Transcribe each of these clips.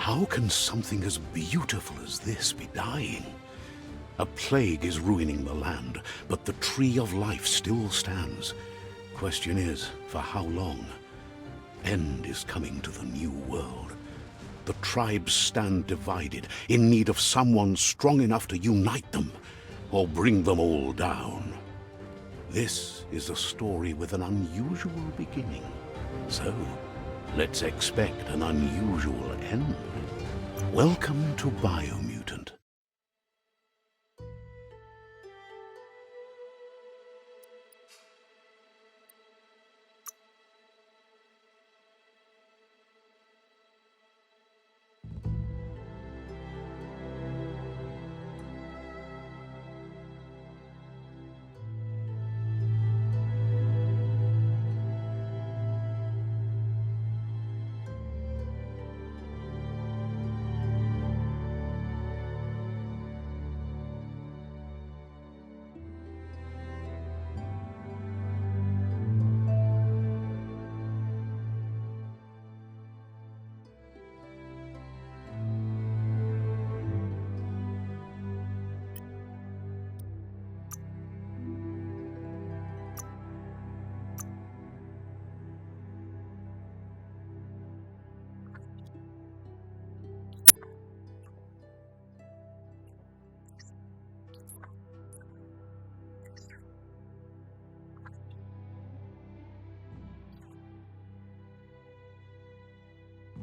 How can something as beautiful as this be dying? A plague is ruining the land, but the tree of life still stands. Question is, for how long? End is coming to the new world. The tribes stand divided, in need of someone strong enough to unite them, or bring them all down. This is a story with an unusual beginning. So, let's expect an unusual end. Welcome to Biomutant.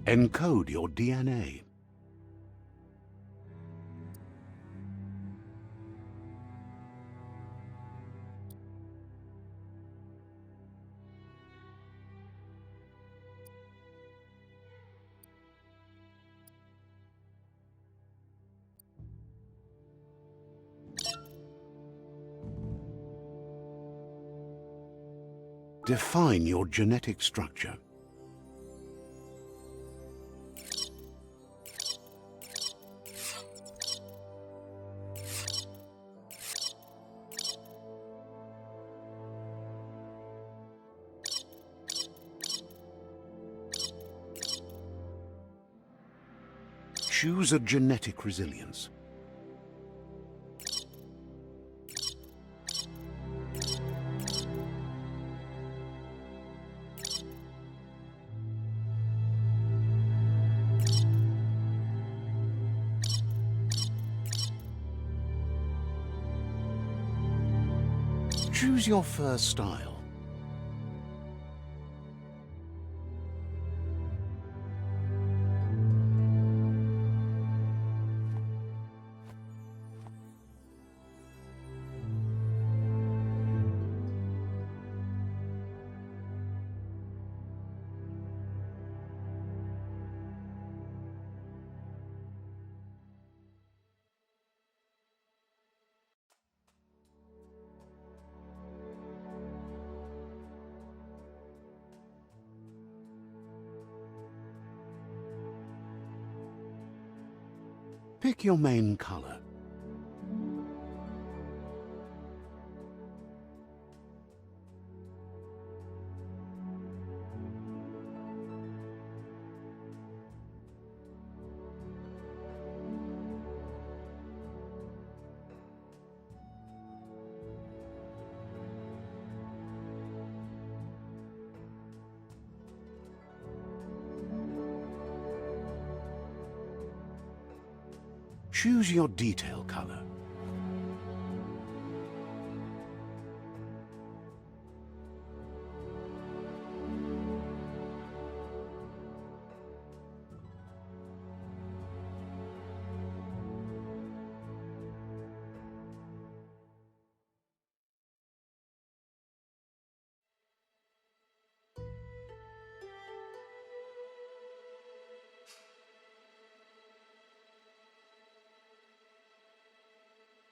Encode your DNA. Define your genetic structure. Choose a genetic resilience. Choose your first style. Pick your main color. Choose your detail color.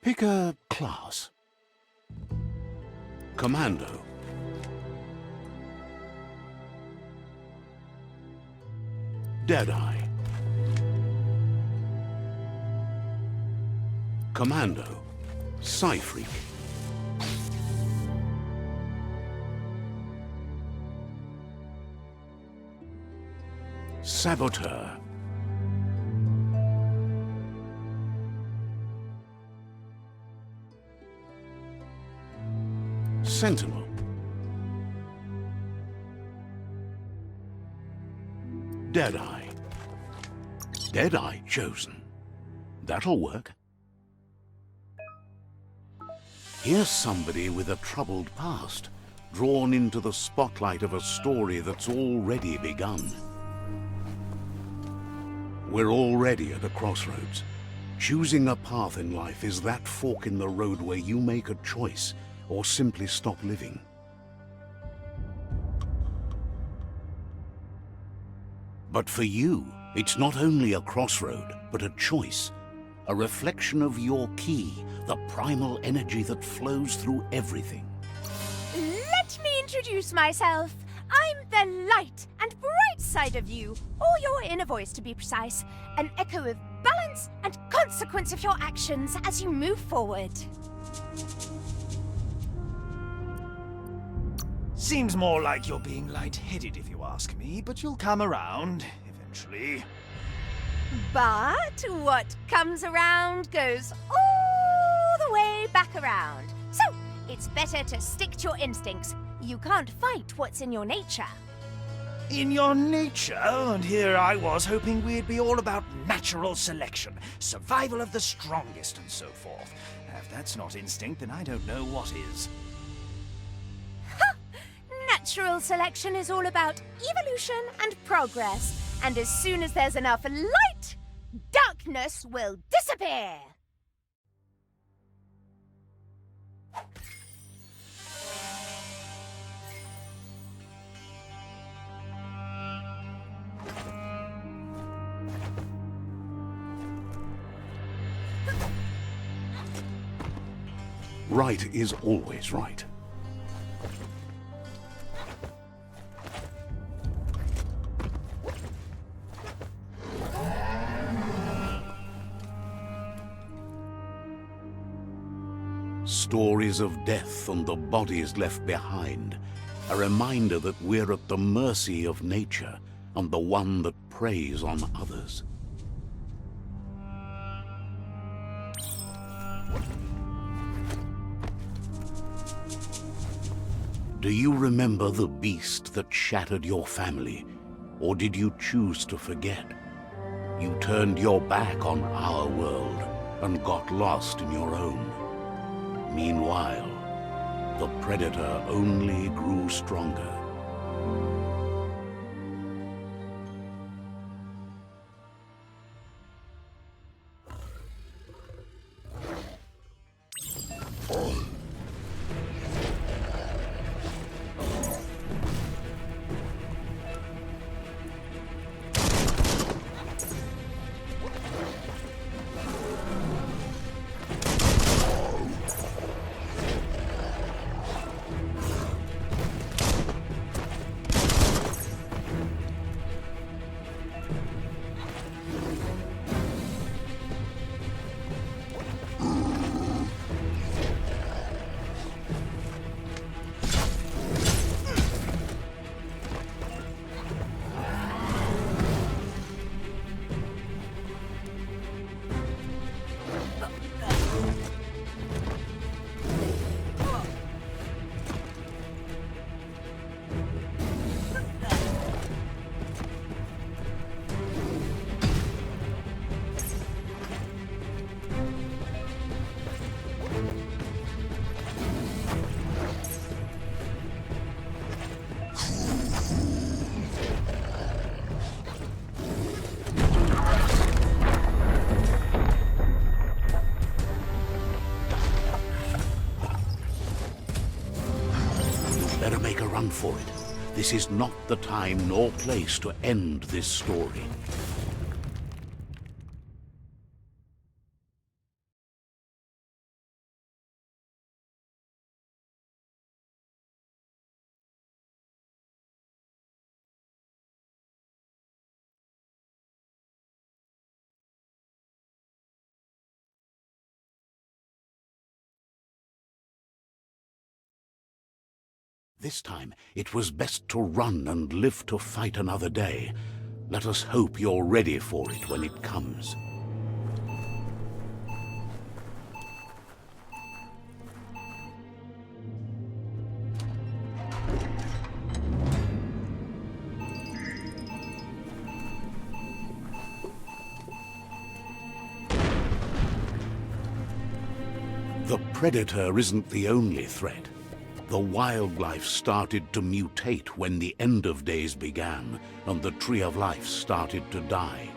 Pick a class. Commando. Deadeye. Commando. Psy-Freak. Saboteur. Sentinel. Deadeye. Deadeye chosen. That'll work. Here's somebody with a troubled past, drawn into the spotlight of a story that's already begun. We're already at a crossroads. Choosing a path in life is that fork in the road where you make a choice or simply stop living. But for you, it's not only a crossroad, but a choice. A reflection of your key, the primal energy that flows through everything. Let me introduce myself. I'm the light and bright side of you, or your inner voice to be precise. An echo of balance and consequence of your actions as you move forward. Seems more like you're being light-headed if you ask me, but you'll come around, eventually. But what comes around goes all the way back around. So, it's better to stick to your instincts. You can't fight what's in your nature. In your nature, and here I was hoping we'd be all about natural selection, survival of the strongest and so forth. If that's not instinct, then I don't know what is. Natural selection is all about evolution and progress. And as soon as there's enough light, darkness will disappear. Right is always right. Stories of death and the bodies left behind. A reminder that we're at the mercy of nature and the one that preys on others. Do you remember the beast that shattered your family? Or did you choose to forget? You turned your back on our world and got lost in your own. Meanwhile, the predator only grew stronger. Better make a run for it. This is not the time nor place to end this story. This time, it was best to run and live to fight another day. Let us hope you're ready for it when it comes. The predator isn't the only threat. The wildlife started to mutate when the end of days began, and the tree of life started to die.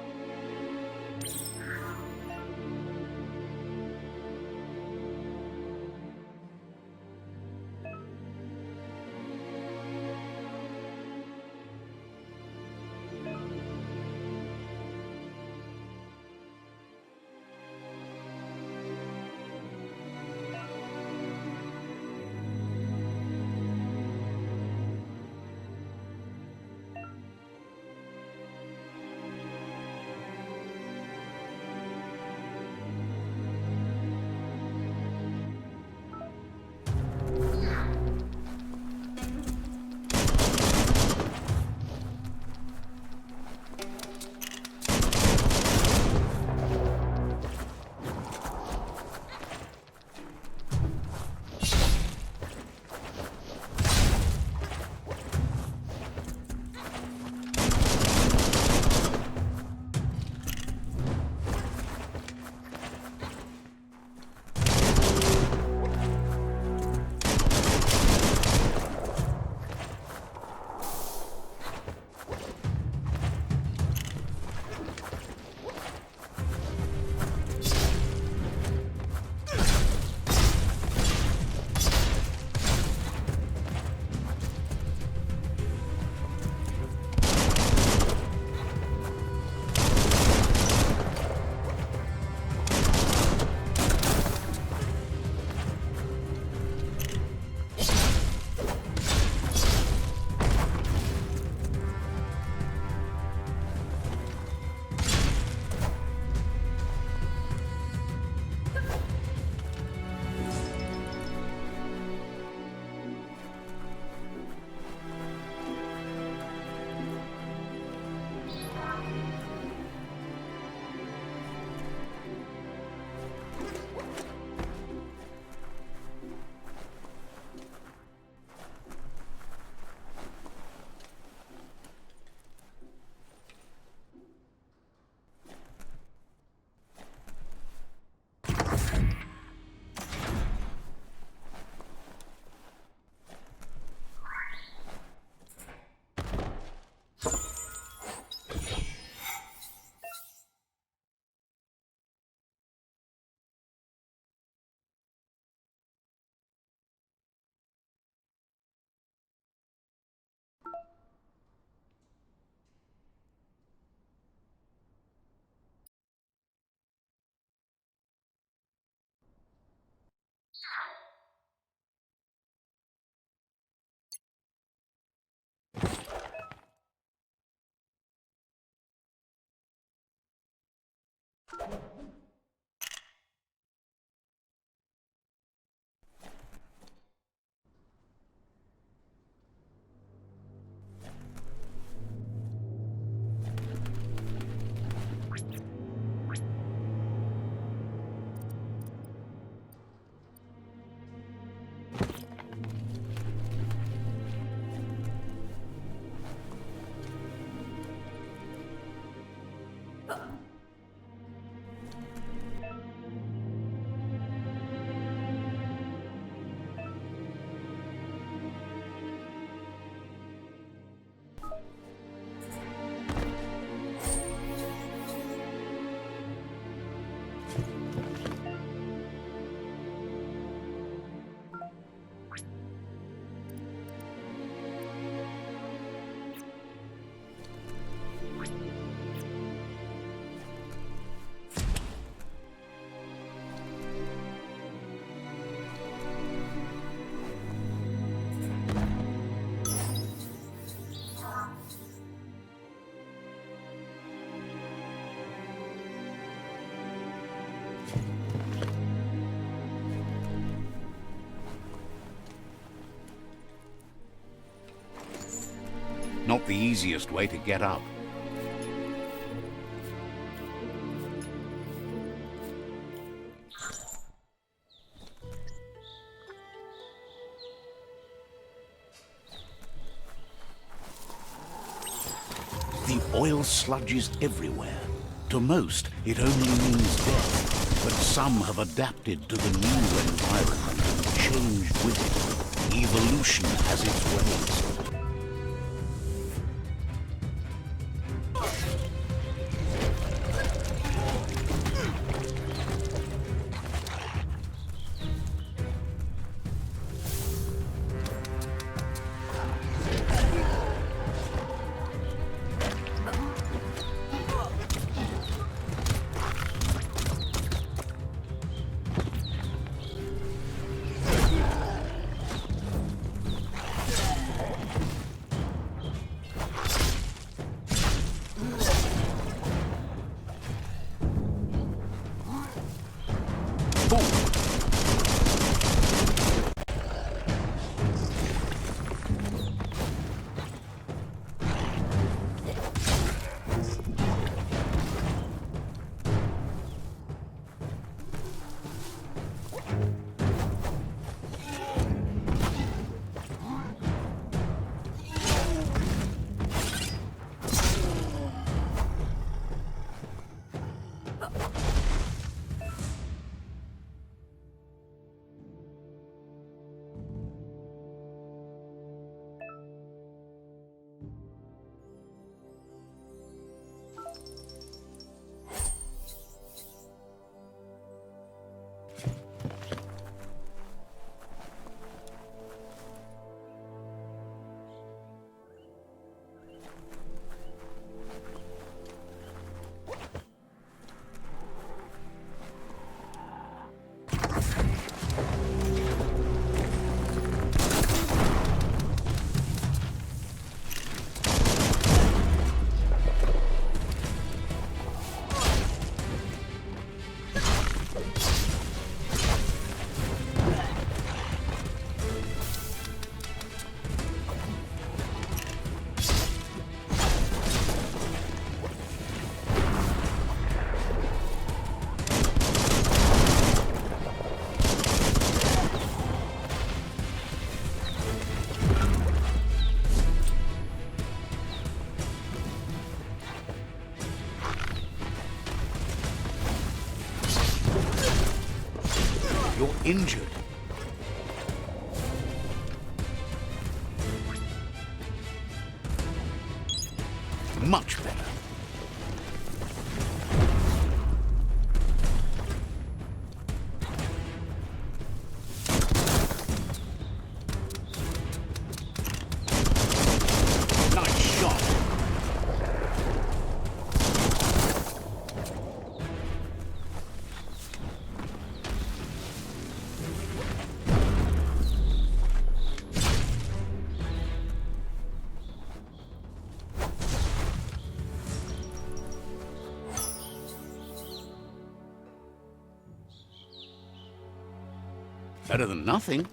Not the easiest way to get up. The oil sludge is everywhere. To most, it only means death. But Some have adapted to the new environment and changed with it. Evolution has its ways. You're injured. Much better. Nice shot. Better than nothing.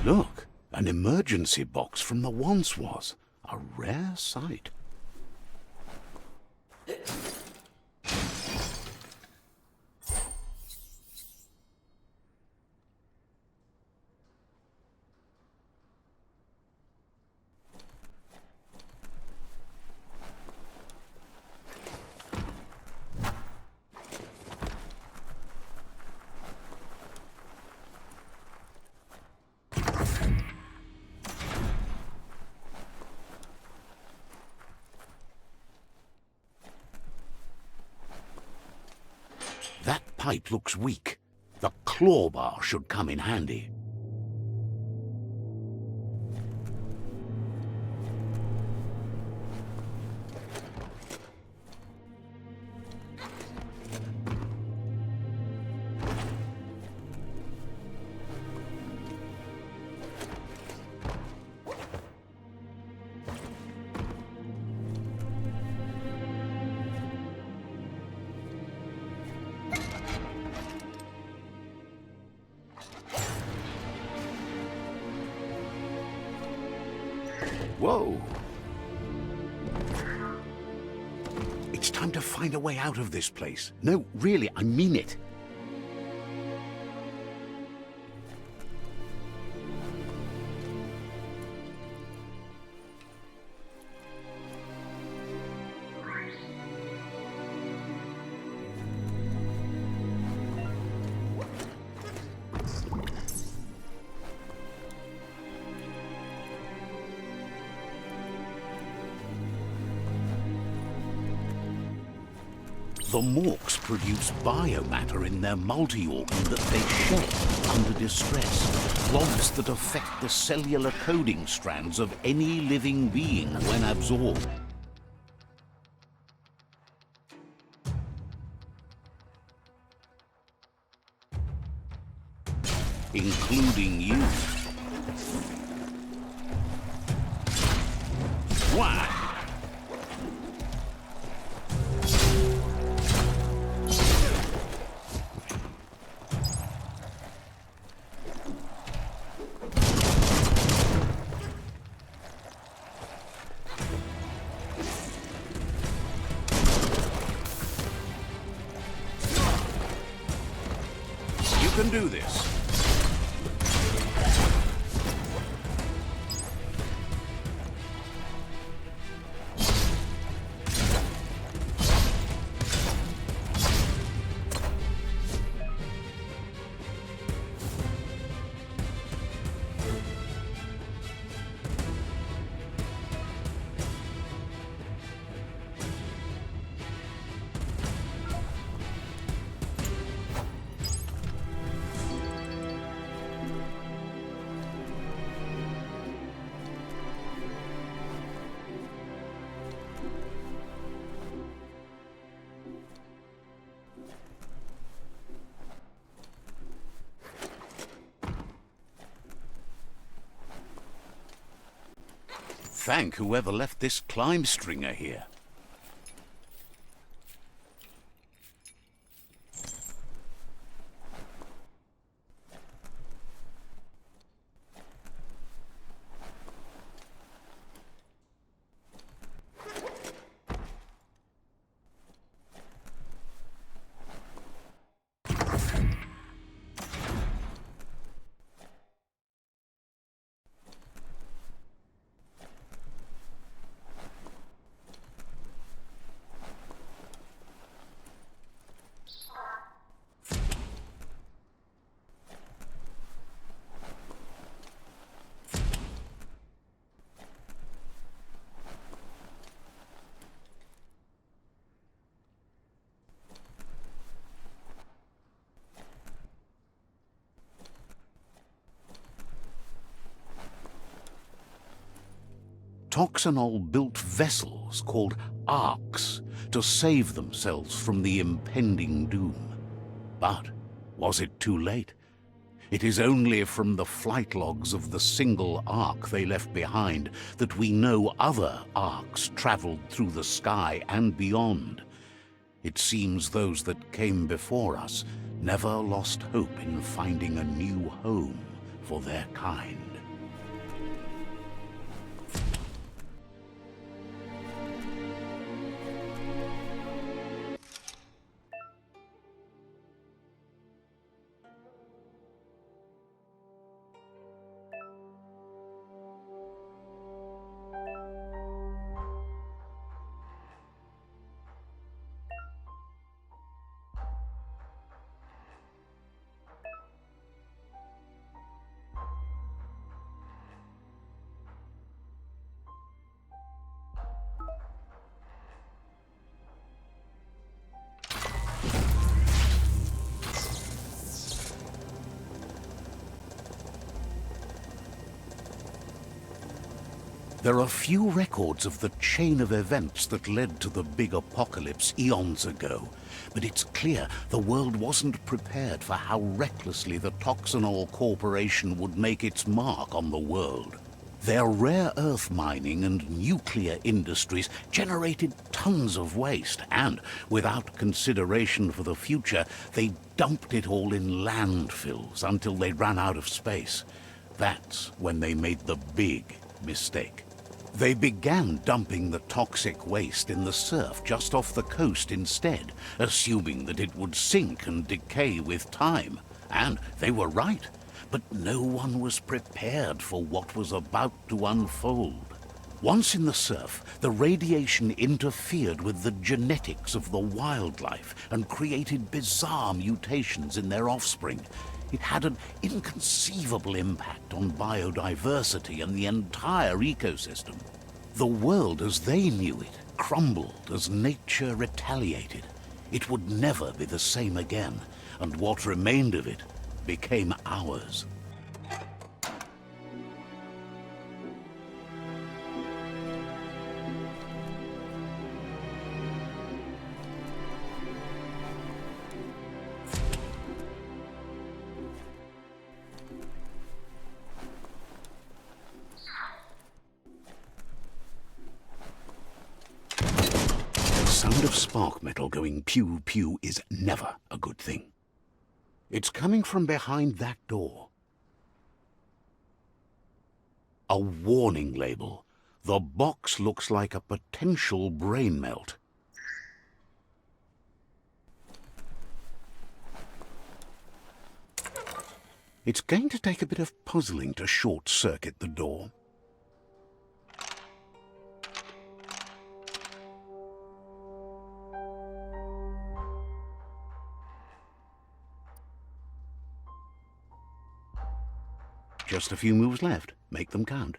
Look, an emergency box from the once was. A rare sight. pipe looks weak. The claw bar should come in handy. Whoa! It's time to find a way out of this place. No, really, I mean it. The Morks produce biomatter in their multi-organ that they shed under distress. Logs that affect the cellular coding strands of any living being when absorbed. Including you. Why? You can do this. Thank whoever left this climb stringer here. Toxanol built vessels called arks to save themselves from the impending doom. But was it too late? It is only from the flight logs of the single ark they left behind that we know other arks traveled through the sky and beyond. It seems those that came before us never lost hope in finding a new home for their kind. There are few records of the chain of events that led to the big apocalypse eons ago, but it's clear the world wasn't prepared for how recklessly the Toxanol Corporation would make its mark on the world. Their rare earth mining and nuclear industries generated tons of waste, and, without consideration for the future, they dumped it all in landfills until they ran out of space. That's when they made the big mistake. They began dumping the toxic waste in the surf just off the coast instead, assuming that it would sink and decay with time. And they were right. But no one was prepared for what was about to unfold. Once in the surf, the radiation interfered with the genetics of the wildlife and created bizarre mutations in their offspring. It had an inconceivable impact on biodiversity and the entire ecosystem. The world as they knew it crumbled as nature retaliated. It would never be the same again, and what remained of it became ours. The sound of spark metal going pew-pew is never a good thing. It's coming from behind that door. A warning label. The box looks like a potential brain melt. It's going to take a bit of puzzling to short-circuit the door. Just a few moves left. Make them count.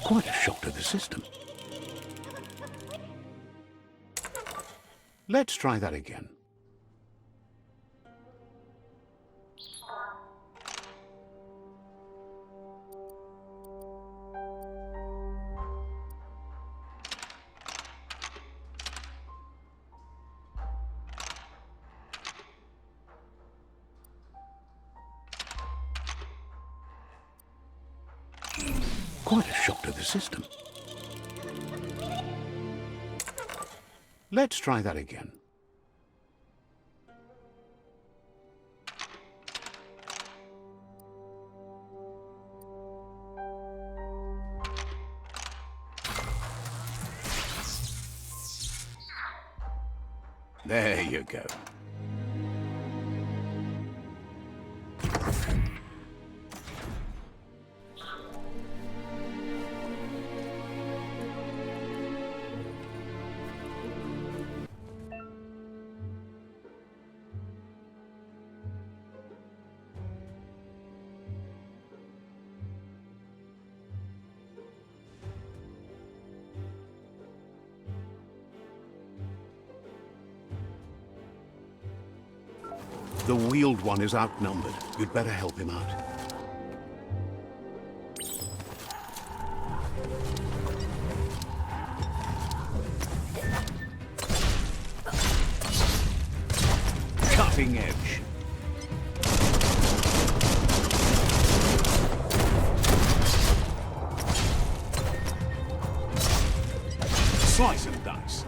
Quite a shock to the system. Let's try that again. Quite a shock to the system. Let's try that again. There you go. The wheeled one is outnumbered. You'd better help him out. Cutting edge. Slice and dice.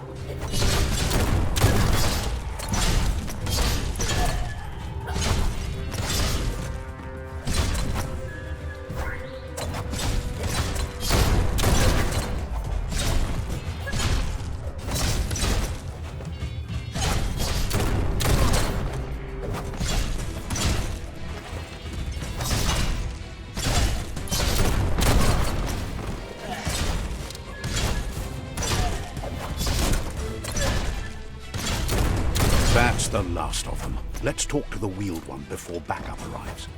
That's the last of them. Let's talk to the wheeled one before backup arrives.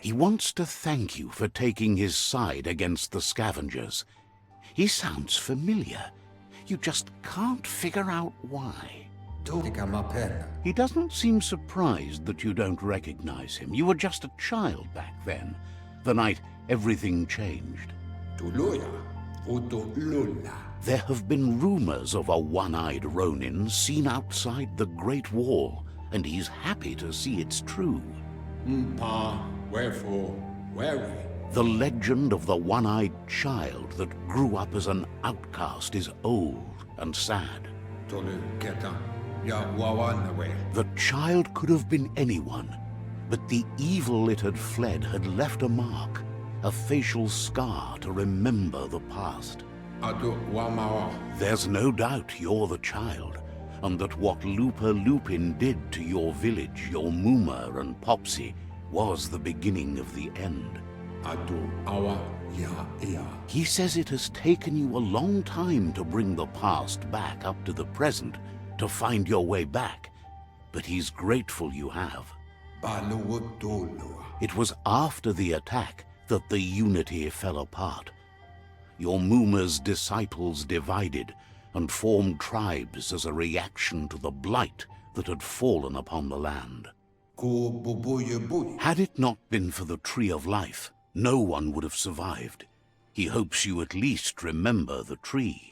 He wants to thank you for taking his side against the scavengers. He sounds familiar. You just can't figure out why. He doesn't seem surprised that you don't recognize him. You were just a child back then, the night everything changed. There have been rumors of a one-eyed Ronin seen outside the Great Wall, and he's happy to see it's true. The legend of the one-eyed child that grew up as an outcast is old and sad. The child could have been anyone, but the evil it had fled had left a mark, a facial scar to remember the past. There's no doubt you're the child, and that what Lupa Lupin did to your village, your Muma and Popsy, was the beginning of the end. He says it has taken you a long time to bring the past back up to the present, to find your way back, but he's grateful you have. It was after the attack that the unity fell apart. Your Muma's disciples divided and formed tribes as a reaction to the blight that had fallen upon the land. Had it not been for the Tree of Life, no one would have survived. He hopes you at least remember the tree.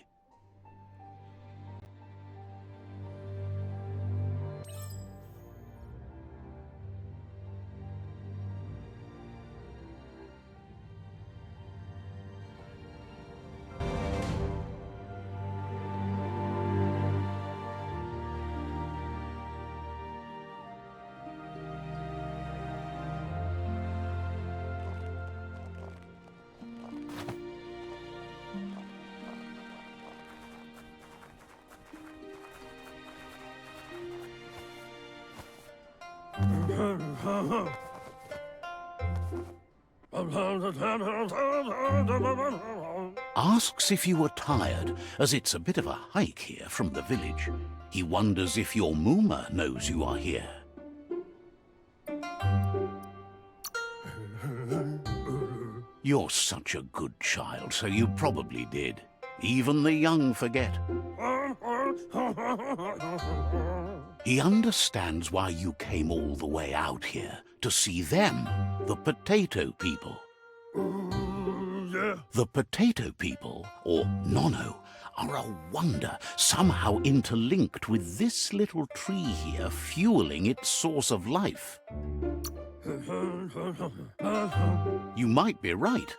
Asks if you were tired, as it's a bit of a hike here from the village. He wonders if your Muma knows you are here. You're such a good child, so you probably did. Even the young forget. He understands why you came all the way out here, to see them, the potato people. The potato people, or Nono, are a wonder, somehow interlinked with this little tree here fueling its source of life. You might be right.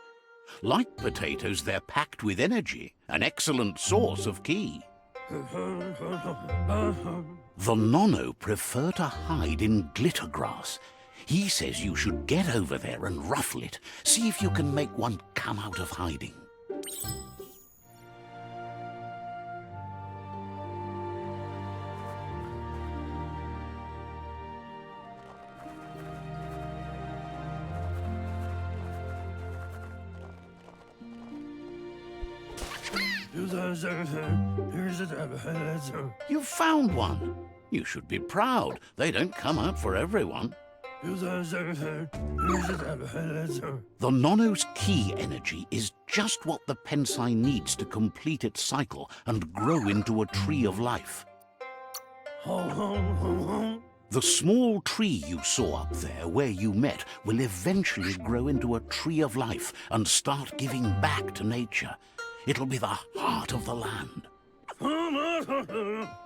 Like potatoes, they're packed with energy, an excellent source of ki. The Nono prefer to hide in glitter grass. He says you should get over there and ruffle it. See if you can make one come out of hiding. You found one. You should be proud. They don't come out for everyone. The Nono's ki energy is just what the Pensai needs to complete its cycle and grow into a tree of life. The small tree you saw up there where you met will eventually grow into a tree of life and start giving back to nature. It'll be the heart of the land.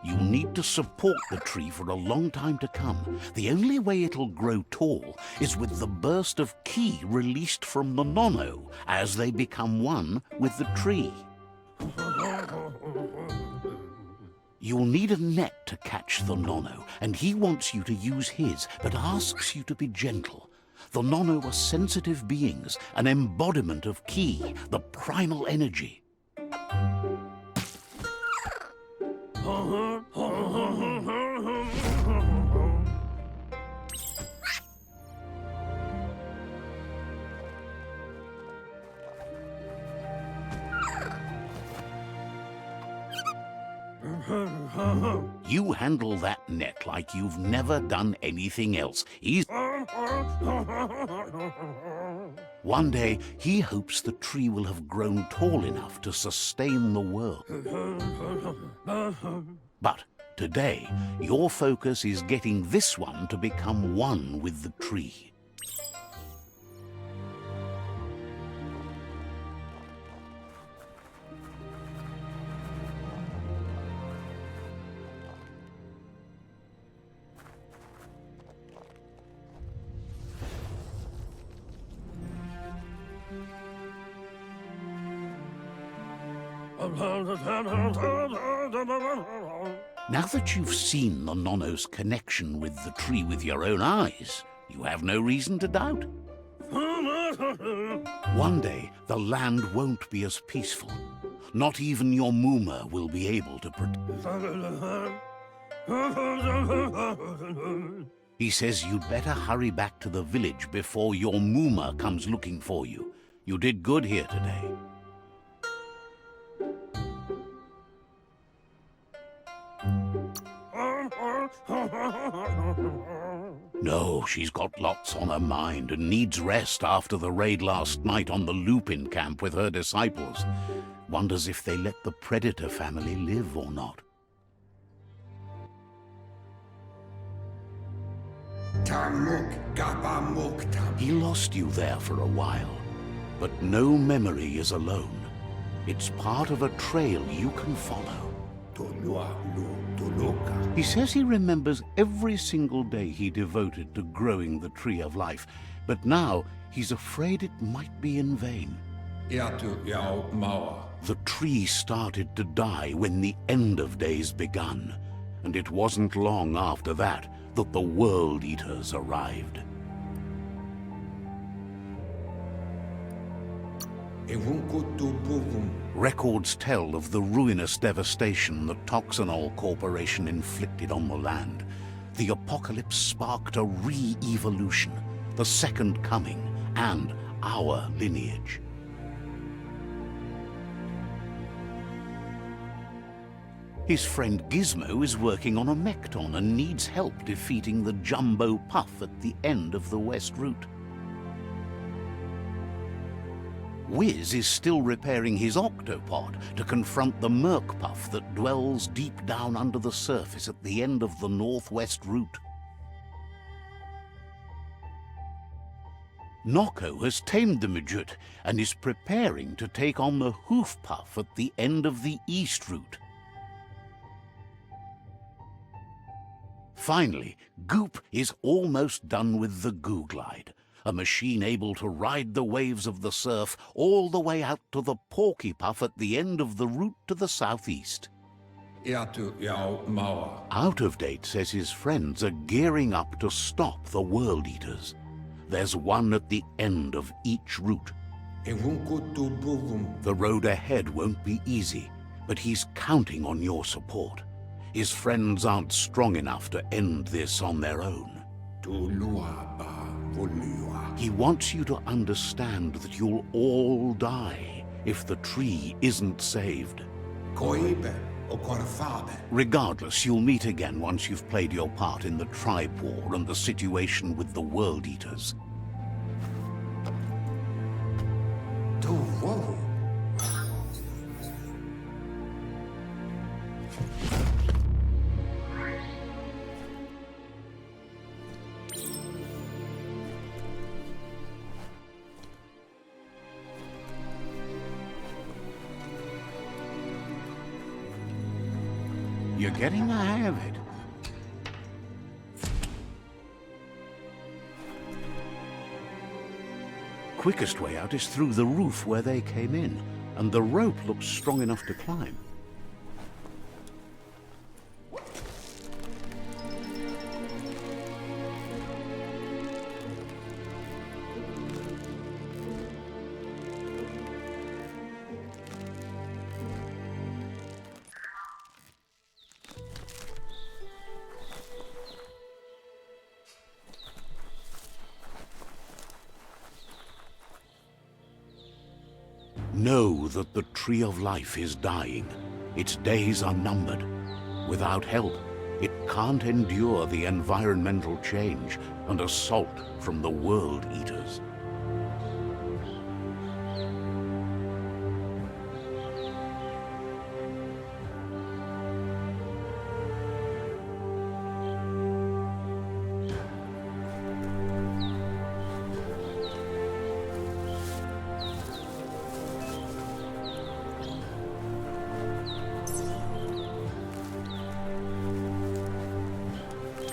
You need to support the tree for a long time to come. The only way it'll grow tall is with the burst of ki released from the Nono as they become one with the tree. You'll need a net to catch the Nono, and he wants you to use his, but asks you to be gentle. The Nono are sensitive beings, an embodiment of ki, the primal energy. You handle that net like you've never done anything else. One day, he hopes the tree will have grown tall enough to sustain the world. But today, your focus is getting this one to become one with the tree. Now that you've seen the Nonno's connection with the tree with your own eyes, you have no reason to doubt. One day, the land won't be as peaceful. Not even your Muma will be able to He says you'd better hurry back to the village before your Muma comes looking for you. You did good here today. No, she's got lots on her mind and needs rest after the raid last night on the Lupin camp with her disciples. Wonders if they let the Predator family live or not. He lost you there for a while, but no memory is alone. It's part of a trail you can follow. He says he remembers every single day he devoted to growing the Tree of Life, but now he's afraid it might be in vain. The tree started to die when the end of days begun, and it wasn't long after that that the World Eaters arrived. Records tell of the ruinous devastation the Toxanol Corporation inflicted on the land. The apocalypse sparked a re-evolution, the Second Coming, and our lineage. His friend Gizmo is working on a Mekton and needs help defeating the Jumbo Puff at the end of the West Route. Wiz is still repairing his octopod to confront the Merc Puff that dwells deep down under the surface at the end of the Northwest Route. Nocco has tamed the Midget and is preparing to take on the Hoof Puff at the end of the East Route. Finally, Goop is almost done with the Googlide, a machine able to ride the waves of the surf all the way out to the Porky Puff at the end of the route to the southeast. Out of Date says his friends are gearing up to stop the World Eaters. There's one at the end of each route. The road ahead won't be easy, but he's counting on your support. His friends aren't strong enough to end this on their own. He wants you to understand that you'll all die if the tree isn't saved. Regardless, you'll meet again once you've played your part in the tribe war and the situation with the World Eaters. You're getting the hang of it. Quickest way out is through the roof where they came in, and the rope looks strong enough to climb. Know that the Tree of Life is dying. Its days are numbered. Without help, It can't endure the environmental change and assault from the World Eaters.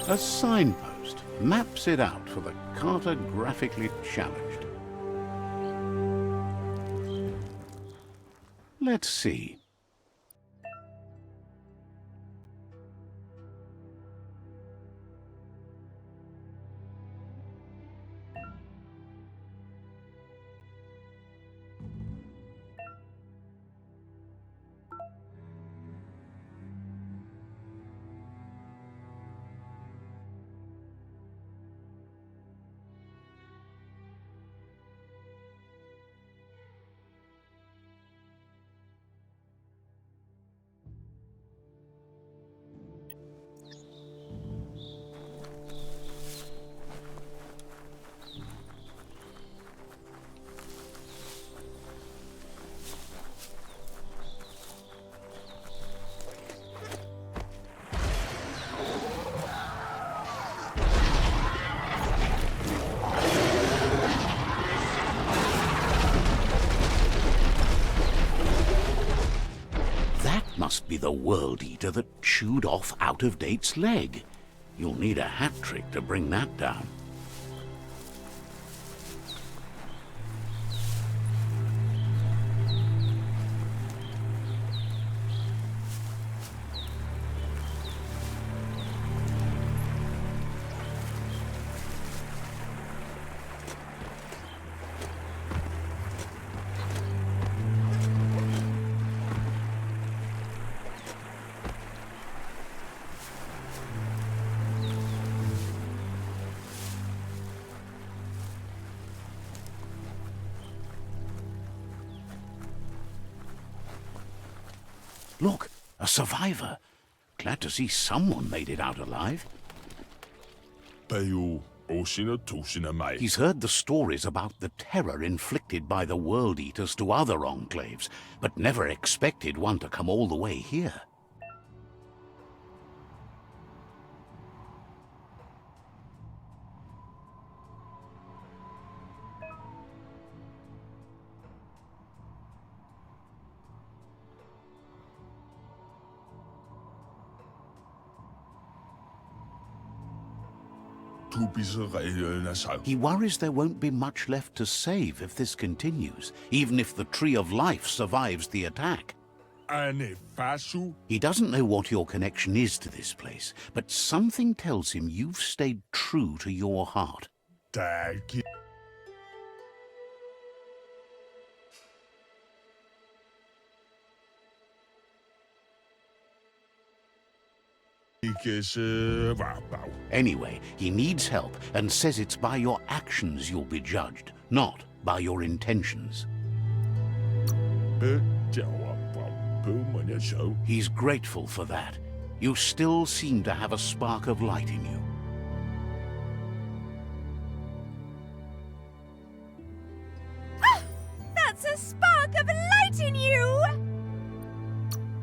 A signpost maps it out for the cartographically challenged. Let's see. Must be the World Eater that chewed off Out-of-Date's leg. You'll need a hat trick to bring that down. Look, a survivor. Glad to see someone made it out alive. He's heard the stories about the terror inflicted by the World Eaters to other enclaves, but never expected one to come all the way here. He worries there won't be much left to save if this continues, even if the Tree of Life survives the attack. He doesn't know what your connection is to this place, but something tells him you've stayed true to your heart. Anyway, he needs help and says it's by your actions you'll be judged, not by your intentions. He's grateful for that. You still seem to have a spark of light in you. Ah! That's a spark of light in you!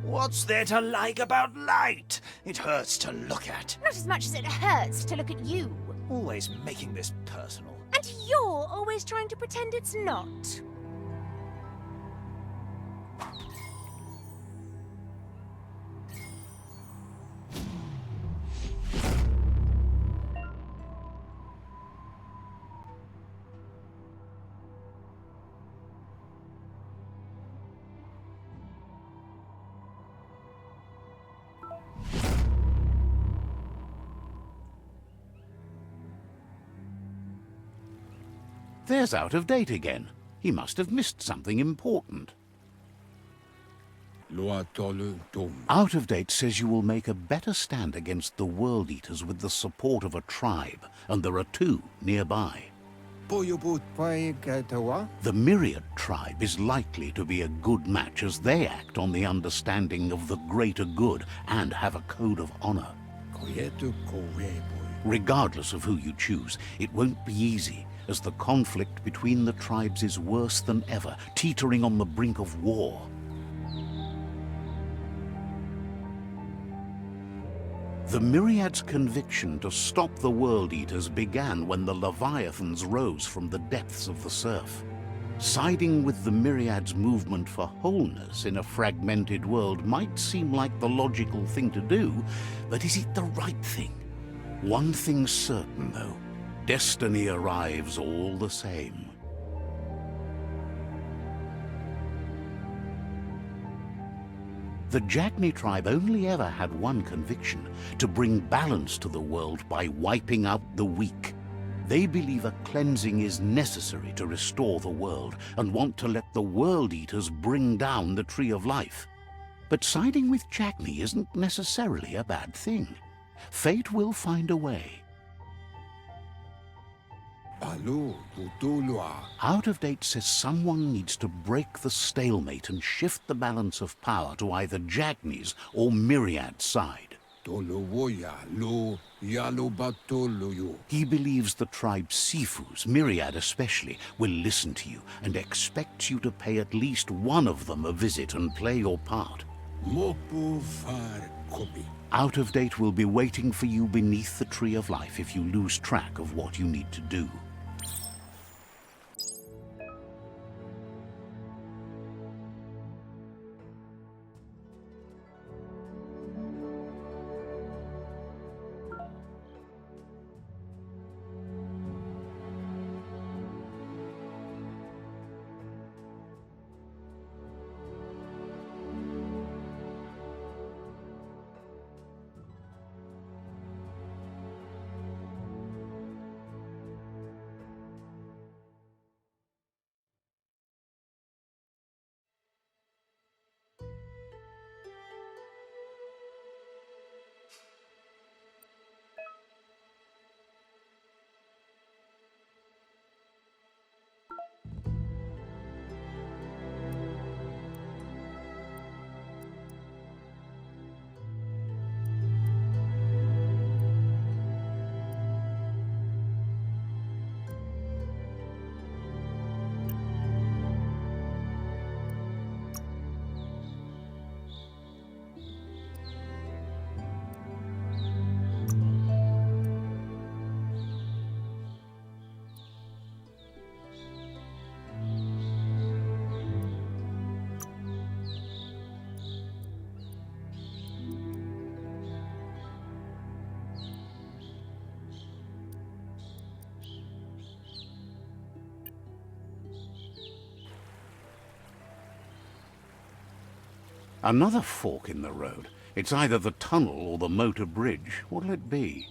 What's there to like about light? It hurts to look at. Not as much as it hurts to look at you. Always making this personal. And you're always trying to pretend it's not. There's Out-of-Date again. He must have missed something important. Out-of-Date says you will make a better stand against the World Eaters with the support of a tribe, and there are two nearby. The Myriad tribe is likely to be a good match as they act on the understanding of the greater good and have a code of honor. Regardless of who you choose, it won't be easy, as the conflict between the tribes is worse than ever, teetering on the brink of war. The Myriad's conviction to stop the World Eaters began when the Leviathans rose from the depths of the surf. Siding with the Myriad's movement for wholeness in a fragmented world might seem like the logical thing to do, but is it the right thing? One thing's certain, though. Destiny arrives all the same. The Jagni tribe only ever had one conviction: to bring balance to the world by wiping out the weak. They believe a cleansing is necessary to restore the world and want to let the World Eaters bring down the Tree of Life. But siding with Jagni isn't necessarily a bad thing. Fate will find a way. Out of Date says someone needs to break the stalemate and shift the balance of power to either Jagni's or Myriad's side. He believes the tribe's Sifus, Myriad especially, will listen to you and expects you to pay at least one of them a visit and play your part. Out of Date will be waiting for you beneath the Tree of Life if you lose track of what you need to do. Another fork in the road. It's either the tunnel or the motor bridge. What'll it be?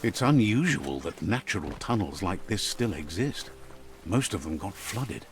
It's unusual that natural tunnels like this still exist. Most of them got flooded.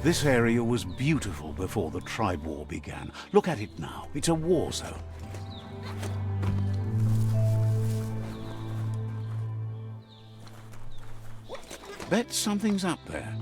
This area was beautiful before the tribe war began. Look at it now. It's a war zone. Bet something's up there.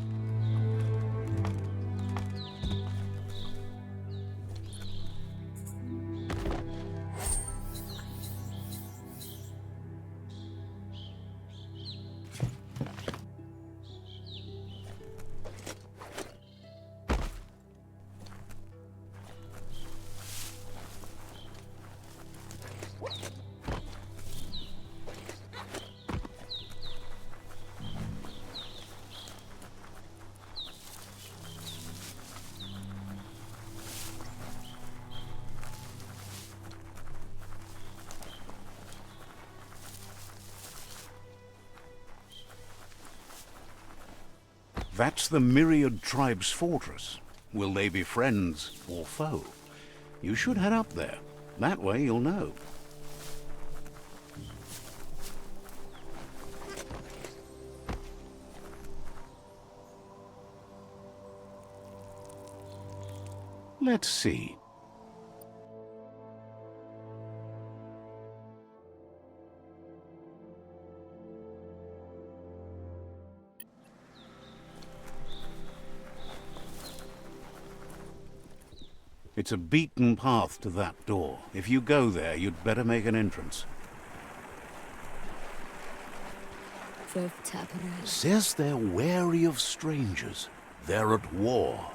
That's the Myriad Tribe's fortress. Will they be friends or foe? You should head up there. That way you'll know. Let's see. It's a beaten path to that door. If you go there, you'd better make an entrance. Says they're wary of strangers. They're at war.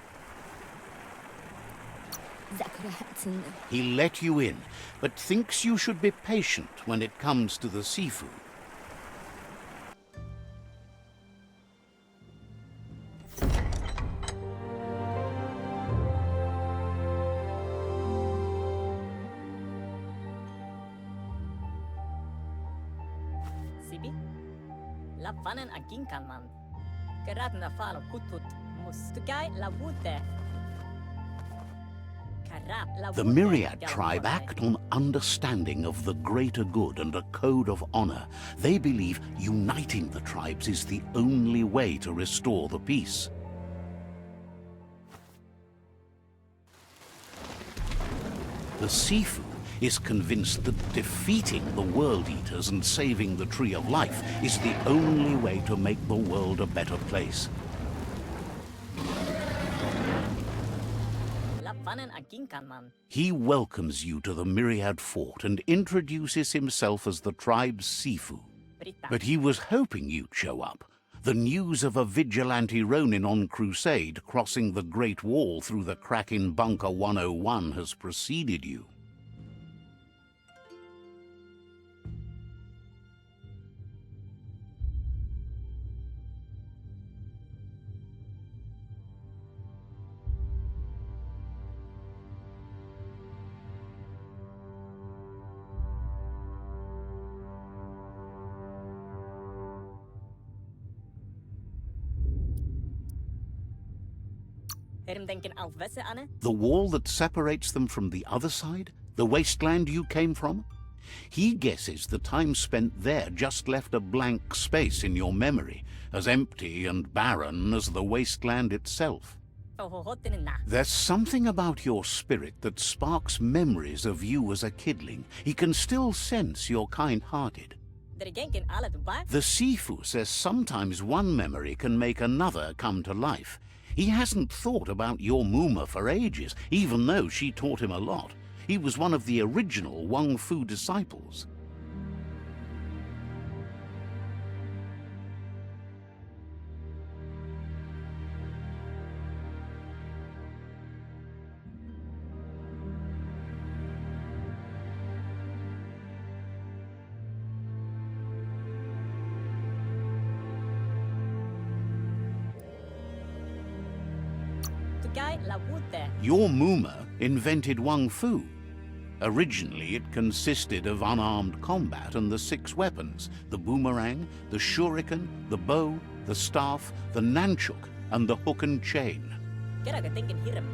He let you in, but thinks you should be patient when it comes to the seafood. Lafanen aginkanman. Geradna falo kutut mustugai lavute. The Myriad tribe act on understanding of the greater good and a code of honor. They believe uniting the tribes is the only way to restore the peace. The Sifu is convinced that defeating the World Eaters and saving the Tree of Life is the only way to make the world a better place. He welcomes you to the Myriad Fort and introduces himself as the tribe's Sifu. But he was hoping you'd show up. The news of a vigilante Ronin on crusade crossing the Great Wall through the crack in Bunker 101 has preceded you. The wall that separates them from the other side? The wasteland you came from? He guesses the time spent there just left a blank space in your memory, as empty and barren as the wasteland itself. There's something about your spirit that sparks memories of you as a kidling. He can still sense you're kind-hearted. The Sifu says sometimes one memory can make another come to life. He hasn't thought about your Muma for ages, even though she taught him a lot. He was one of the original Wang Fu disciples. Your Muma invented Wang Fu. Originally, it consisted of unarmed combat and the 6 weapons: the boomerang, the shuriken, the bow, the staff, the nunchuk, and the hook and chain.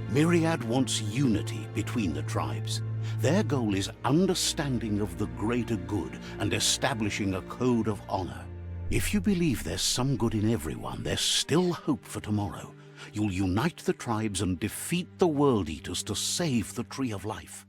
Myriad wants unity between the tribes. Their goal is understanding of the greater good and establishing a code of honor. If you believe there's some good in everyone, there's still hope for tomorrow. You'll unite the tribes and defeat the World Eaters to save the Tree of Life.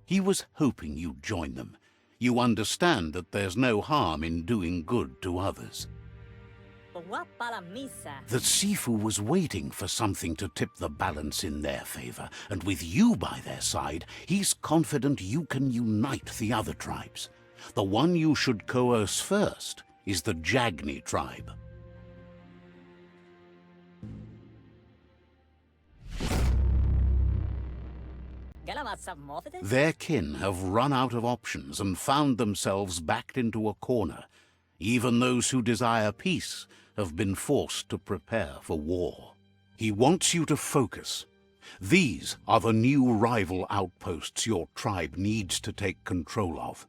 He was hoping you'd join them. You understand that there's no harm in doing good to others. The Sifu was waiting for something to tip the balance in their favor, and with you by their side, he's confident you can unite the other tribes. The one you should coerce first is the Jagni tribe. Their kin have run out of options and found themselves backed into a corner. Even those who desire peace have been forced to prepare for war. He wants you to focus. These are the new rival outposts your tribe needs to take control of.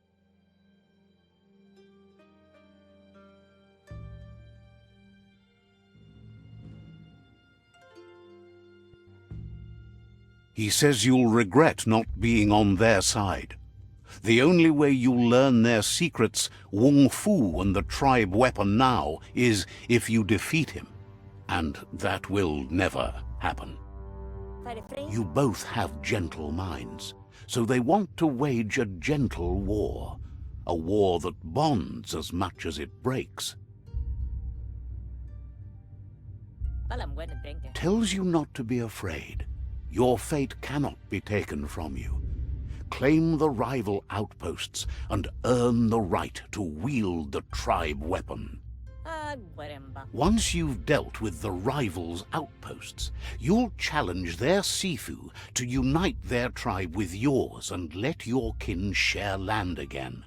He says you'll regret not being on their side. The only way you'll learn their secrets, Wung Fu and the tribe weapon now, is if you defeat him. And that will never happen. You both have gentle minds, so they want to wage a gentle war. A war that bonds as much as it breaks. Tells you not to be afraid. Your fate cannot be taken from you. Claim the rival outposts and earn the right to wield the tribe weapon. Once you've dealt with the rivals' outposts, you'll challenge their Sifu to unite their tribe with yours and let your kin share land again.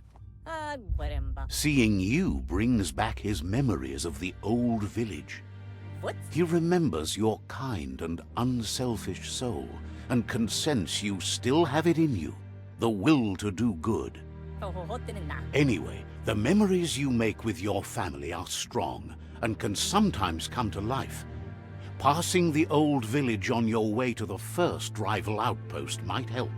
Seeing you brings back his memories of the old village. He remembers your kind and unselfish soul, and can sense you still have it in you, the will to do good. Anyway, the memories you make with your family are strong, and can sometimes come to life. Passing the old village on your way to the first rival outpost might help.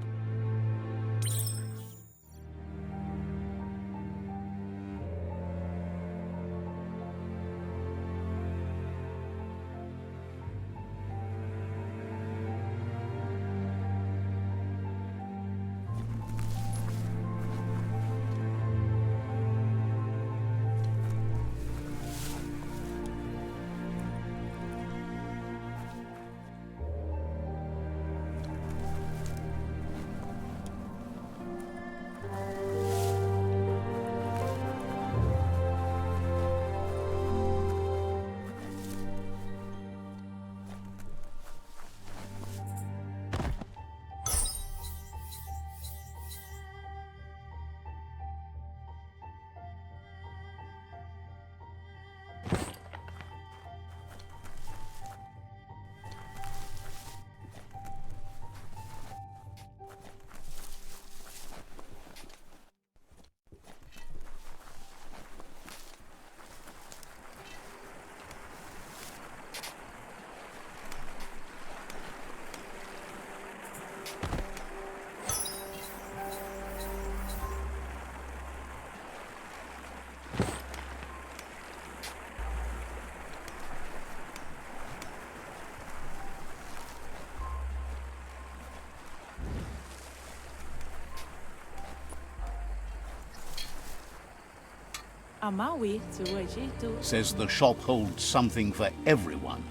Says the shop holds something for everyone,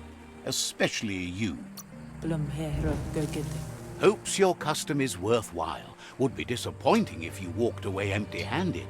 especially you. Hopes your custom is worthwhile. Would be disappointing if you walked away empty-handed.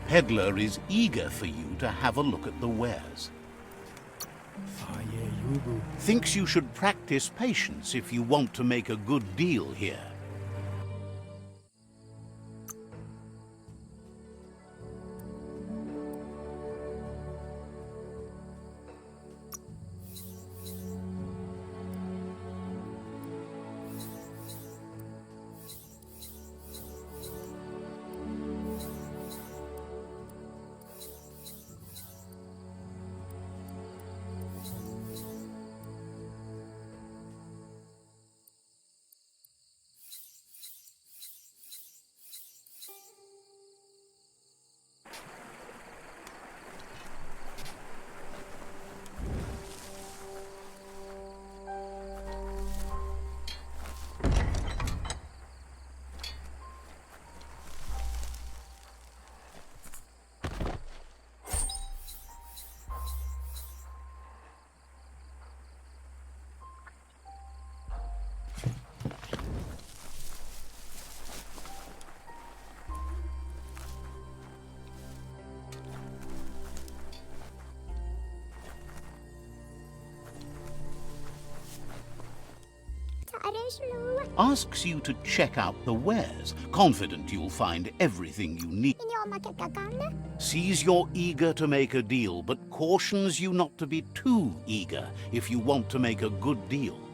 peddler is eager for you to have a look at the wares. Thinks you should practice patience if you want to make a good deal here. Asks you to check out the wares, confident you'll find everything you need. Sees you're eager to make a deal, but cautions you not to be too eager if you want to make a good deal.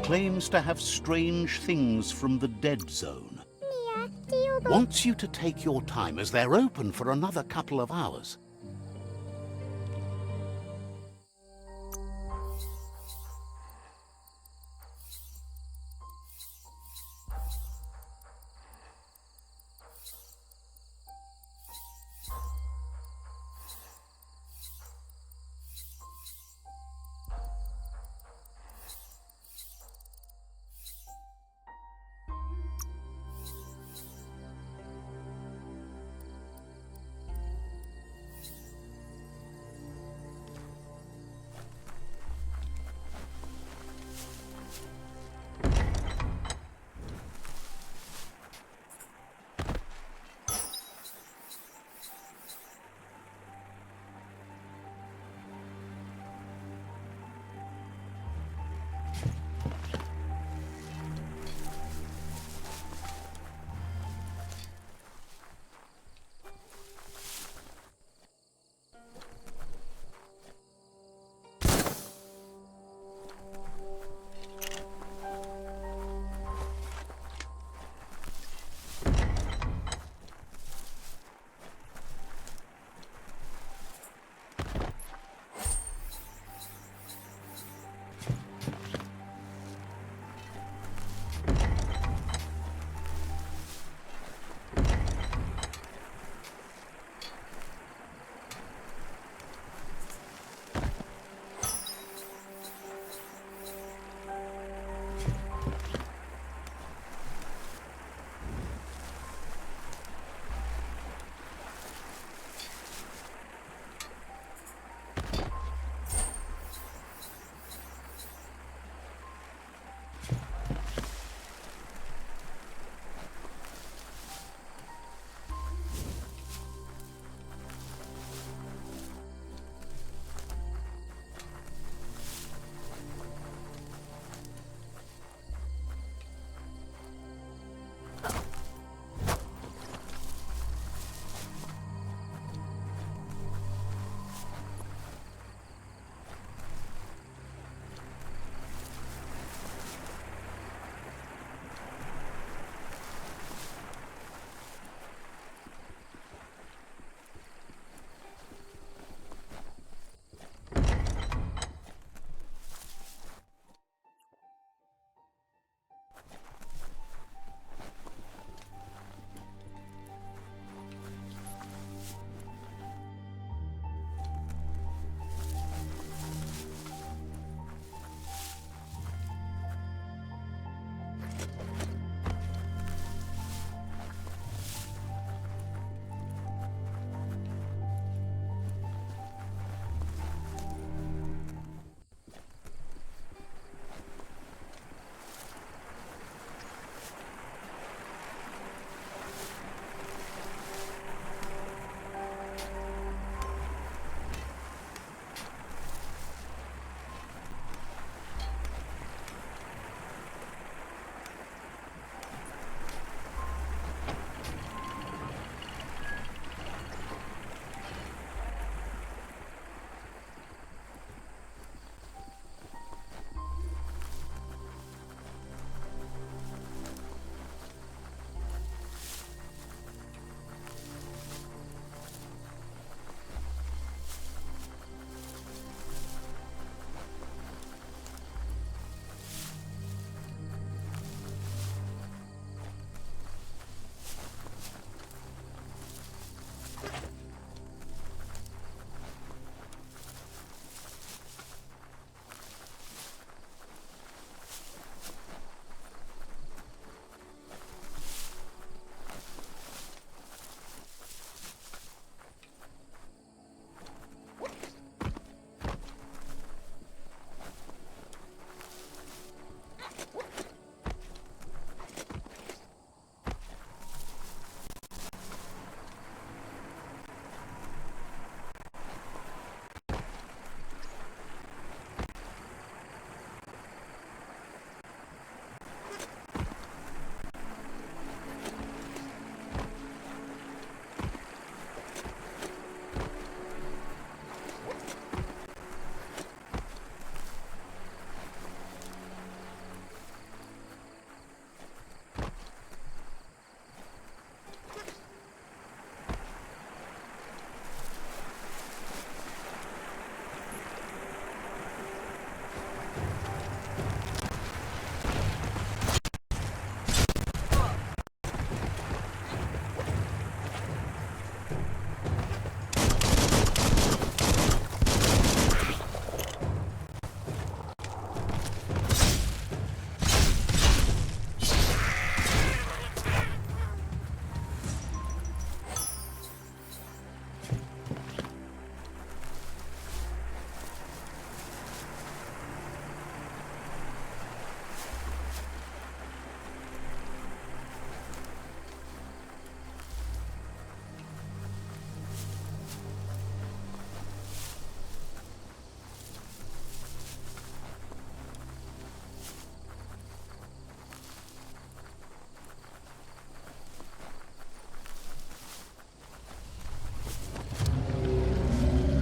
Claims to have strange things from the dead zone. Wants you to take your time as they're open for another couple of hours.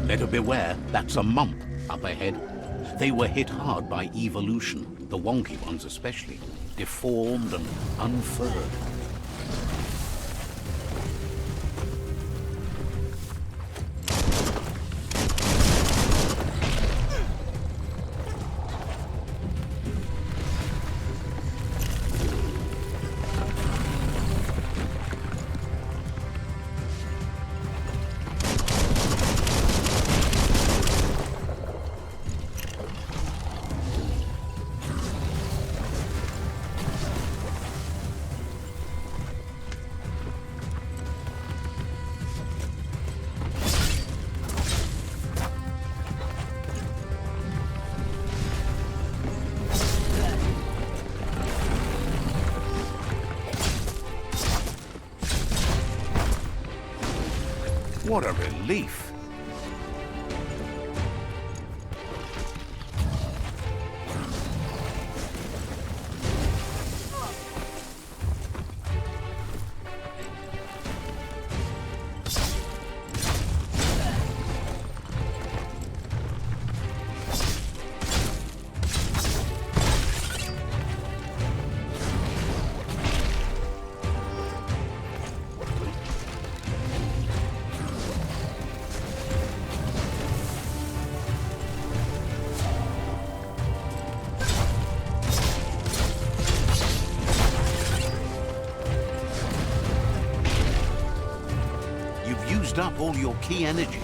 Better beware, that's a mump up ahead. They were hit hard by evolution, the wonky ones especially, deformed and unfurred. What a relief! Used up all your key energy.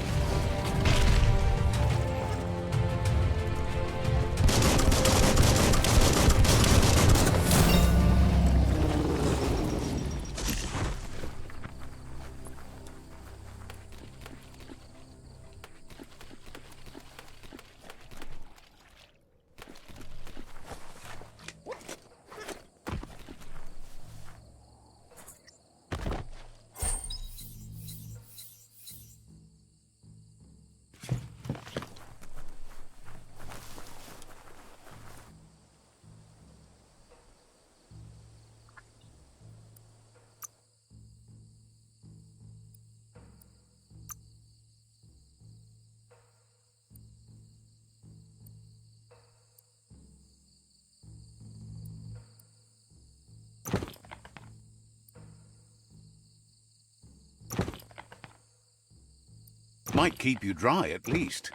Might keep you dry, at least.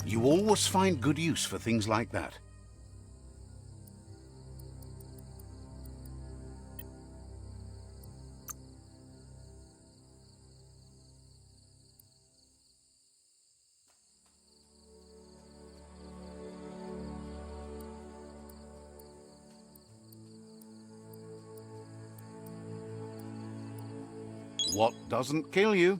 You always find good use for things like that. What doesn't kill you?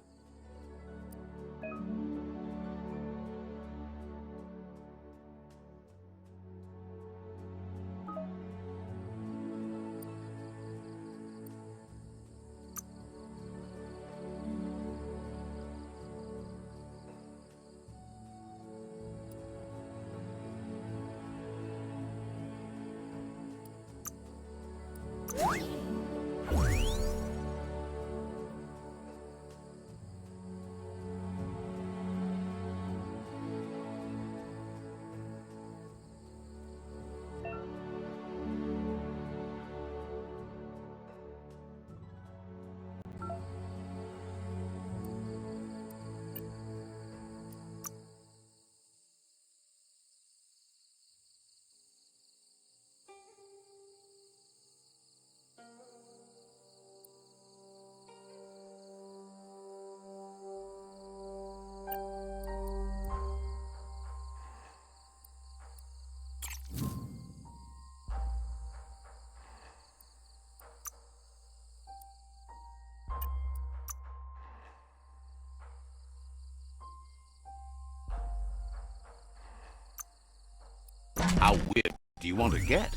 you want to get.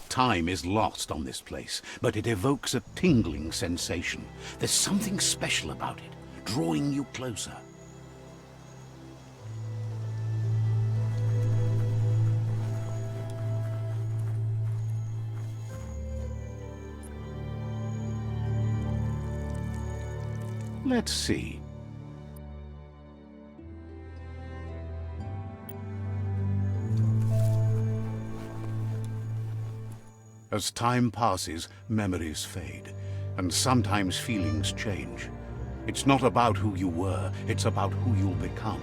Time is lost on this place, but it evokes a tingling sensation. There's something special about it, drawing you closer. Let's see. As time passes, memories fade, and sometimes feelings change. It's not about who you were, it's about who you'll become.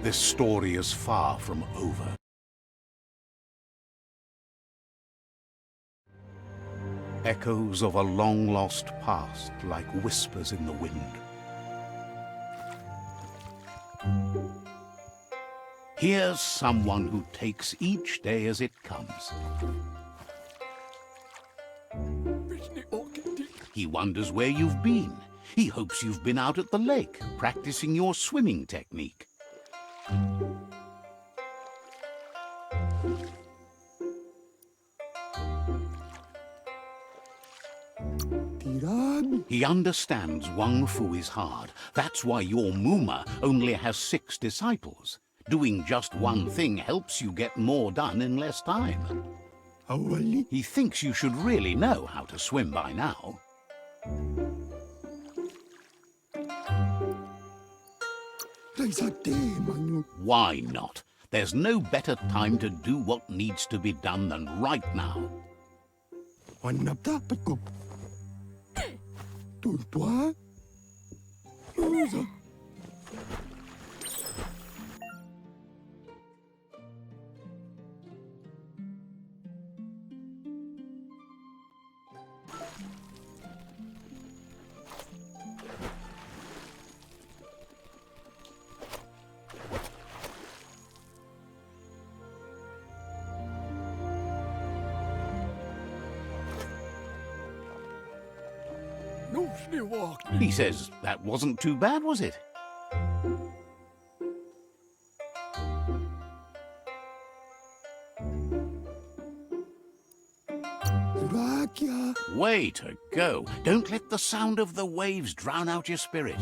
This story is far from over. Echoes of a long-lost past, like whispers in the wind. Here's someone who takes each day as it comes. He wonders where you've been. He hopes you've been out at the lake, practicing your swimming technique. He understands Wang Fu is hard. That's why your Muma only has 6 disciples. Doing just one thing helps you get more done in less time. He thinks you should really know how to swim by now. Why not? There's no better time to do what needs to be done than right now. He says, that wasn't too bad, was it? Way to go. Don't let the sound of the waves drown out your spirit.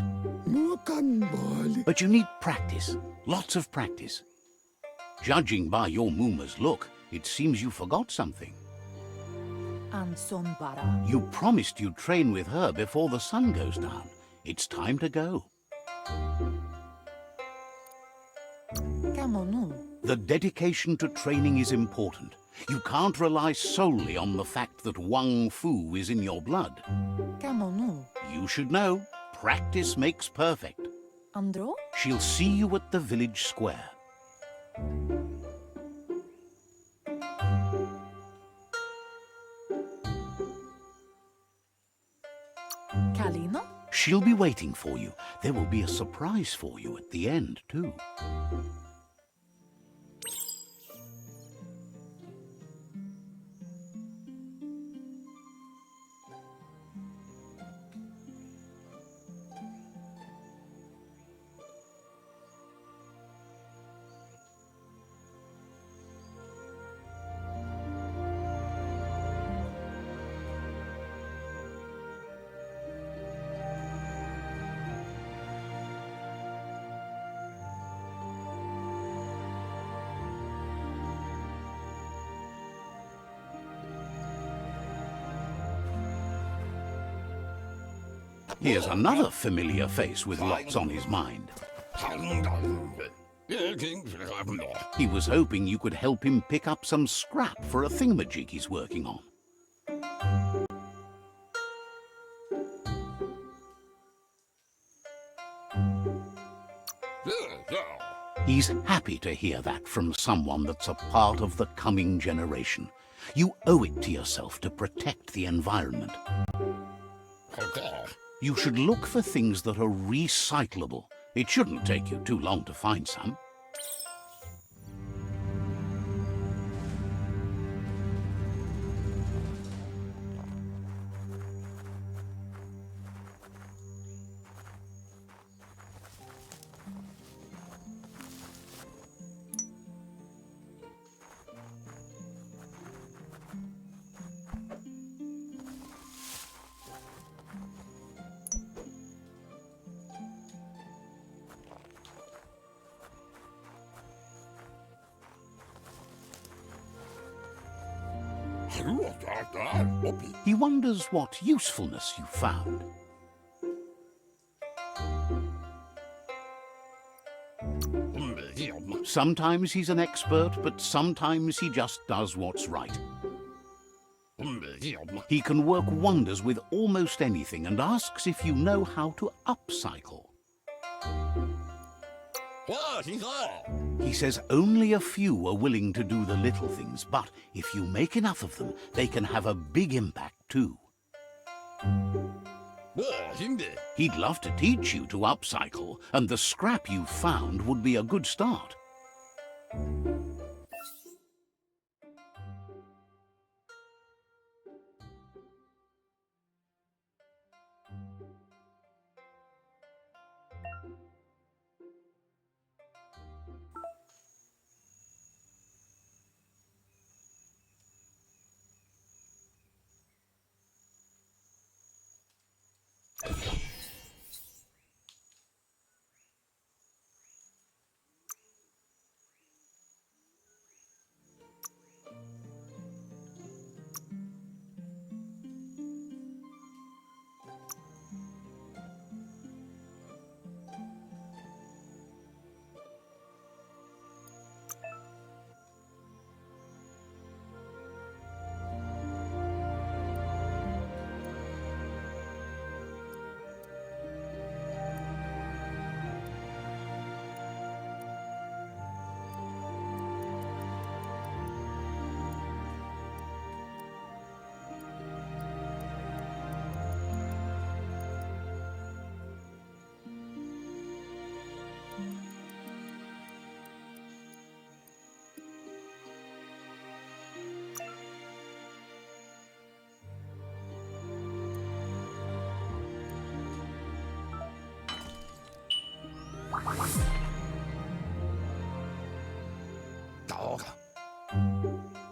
But you need practice. Lots of practice. Judging by your Muma's look, it seems you forgot something. You promised you'd train with her before the sun goes down. It's time to go. The dedication to training is important. You can't rely solely on the fact that Wang Fu is in your blood. You should know, practice makes perfect. Andro? She'll see you at the village square. She'll be waiting for you. There will be a surprise for you at the end, too. Here's another familiar face with lots on his mind. He was hoping you could help him pick up some scrap for a thingamajig he's working on. He's happy to hear that from someone that's a part of the coming generation. You owe it to yourself to protect the environment. You should look for things that are recyclable. It shouldn't take you too long to find some. He wonders what usefulness you found. Sometimes he's an expert, but sometimes he just does what's right. He can work wonders with almost anything and asks if you know how to upcycle. He says only a few are willing to do the little things, but if you make enough of them, they can have a big impact too. He'd love to teach you to upcycle, and the scrap you found would be a good start.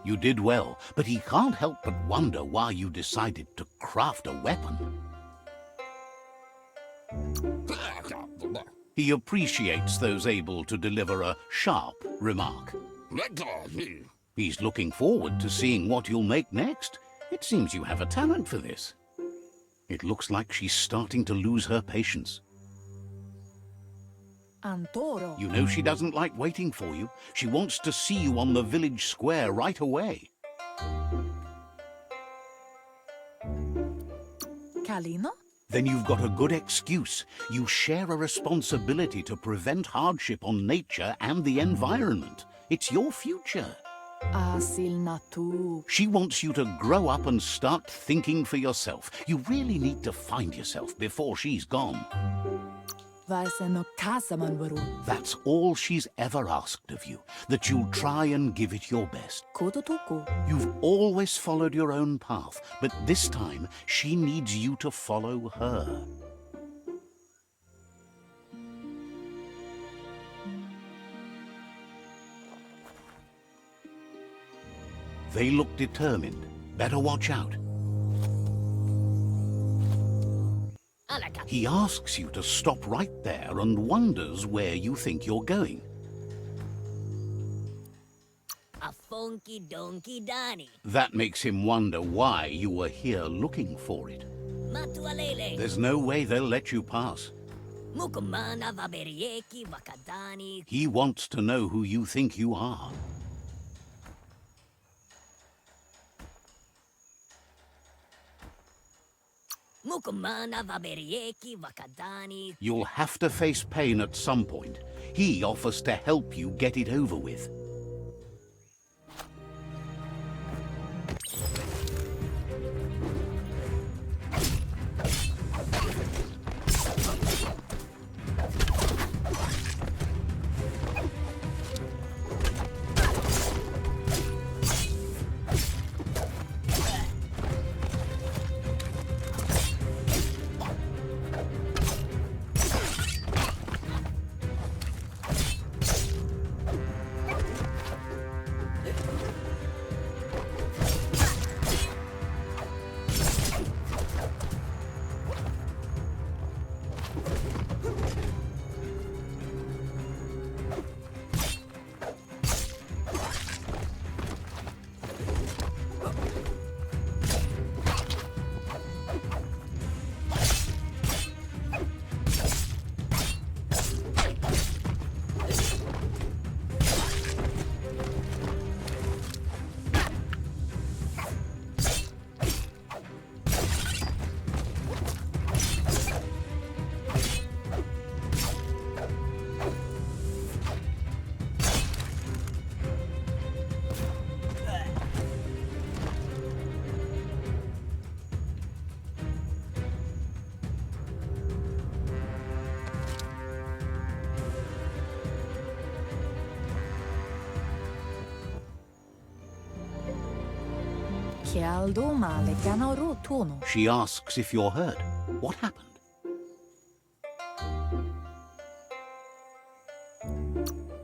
You did well, but he can't help but wonder why you decided to craft a weapon. He appreciates those able to deliver a sharp remark. He's looking forward to seeing what you'll make next. It seems you have a talent for this. It looks like she's starting to lose her patience. Antoro. You know she doesn't like waiting for you. She wants to see you on the village square right away. Kalino? Then you've got a good excuse. You share a responsibility to prevent hardship on nature and the environment. It's your future. Asil natu. She wants you to grow up and start thinking for yourself. You really need to find yourself before she's gone. Vaisen kasaman varu. That's all she's ever asked of you, that you'll try and give it your best. Kototuku. You've always followed your own path, but this time she needs you to follow her. They look determined. Better watch out. Alaka. He asks you to stop right there and wonders where you think you're going. A funky donkey Dani. That makes him wonder why you were here looking for it. Matualele. There's no way they'll let you pass. Mukumana vaberieki wakadani. He wants to know who you think you are. Mukumana vaberieki wakadani. You'll have to face pain at some point. He offers to help you get it over with. Kialdo male ganoro tono. She asks if you're hurt. What happened?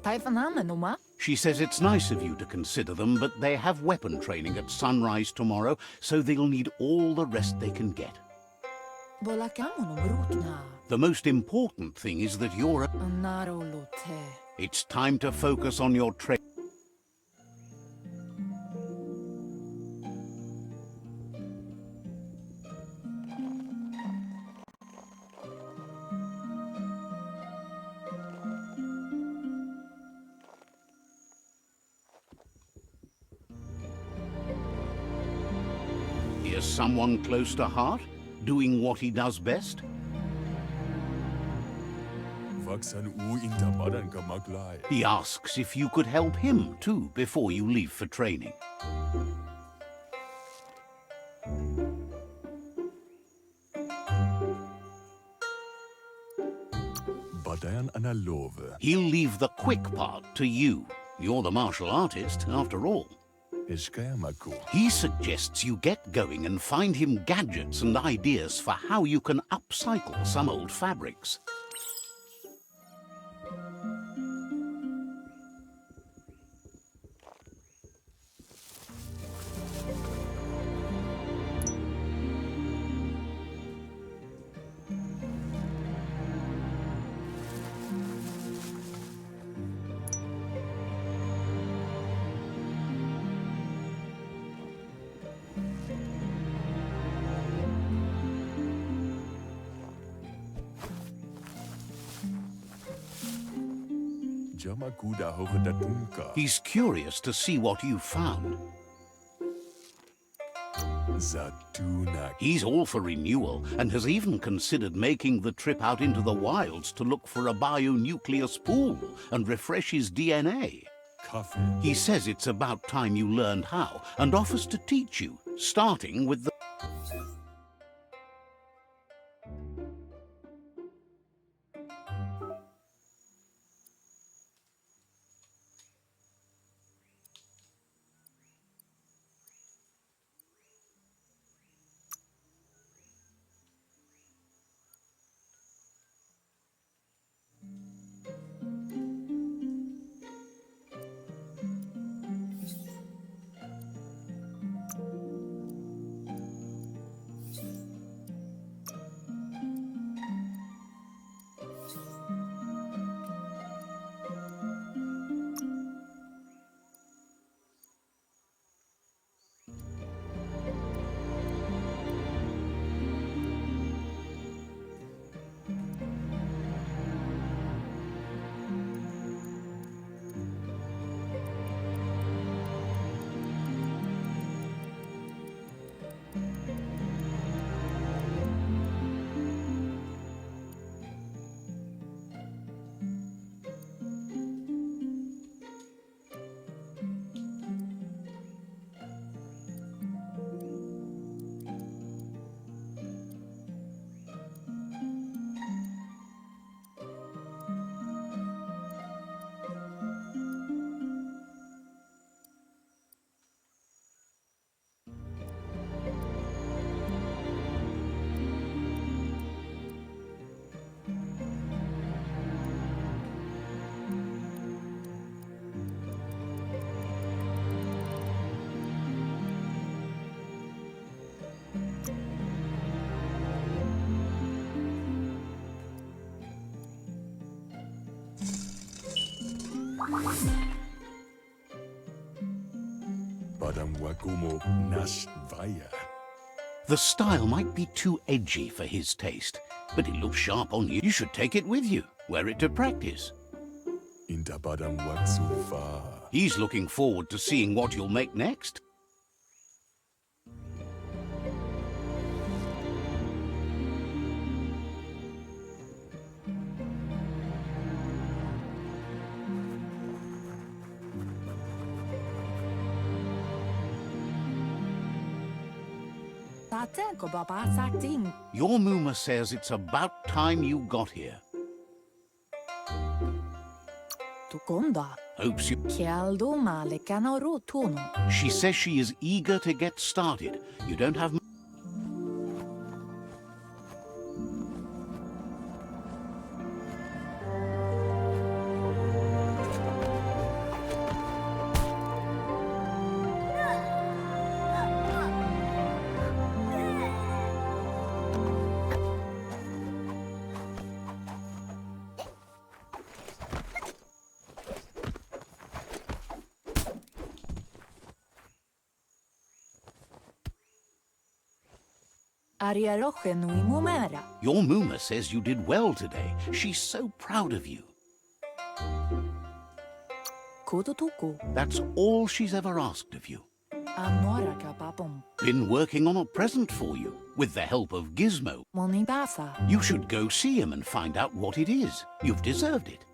Taifanamenuma. She says it's nice of you to consider them, but they have weapon training at sunrise tomorrow, so they'll need all the rest they can get. Bolakamono brutna. The most important thing is that you're... Naro lute. It's time to focus on your training. Is someone close to heart, doing what he does best? He asks if you could help him too before you leave for training. He'll leave the quick part to you. You're the martial artist, after all. He suggests you get going and find him gadgets and ideas for how you can upcycle some old fabrics. He's curious to see what you've found. He's all for renewal and has even considered making the trip out into the wilds to look for a bionucleus pool and refresh his DNA. coffee. He says it's about time you learned how and offers to teach you, starting with the... Badam wagumo nash vaya. The style might be too edgy for his taste, but it looks sharp on you. You should take it with you, wear it to practice. Inta badam waksufa. He's looking forward to seeing what you'll make next. Tatenko baba sakting. Your Muma says it's about time you got here. Tukonda. Hopes you... Kialdo male kanoro tono. She says she is eager to get started. You don't have... Ariaroche nui mumera. Your Muma says you did well today. She's so proud of you. Kototuko. That's all she's ever asked of you. Anora kapapom. Been working on a present for you, with the help of Gizmo. Monibasa. You should go see him and find out what it is. You've deserved it.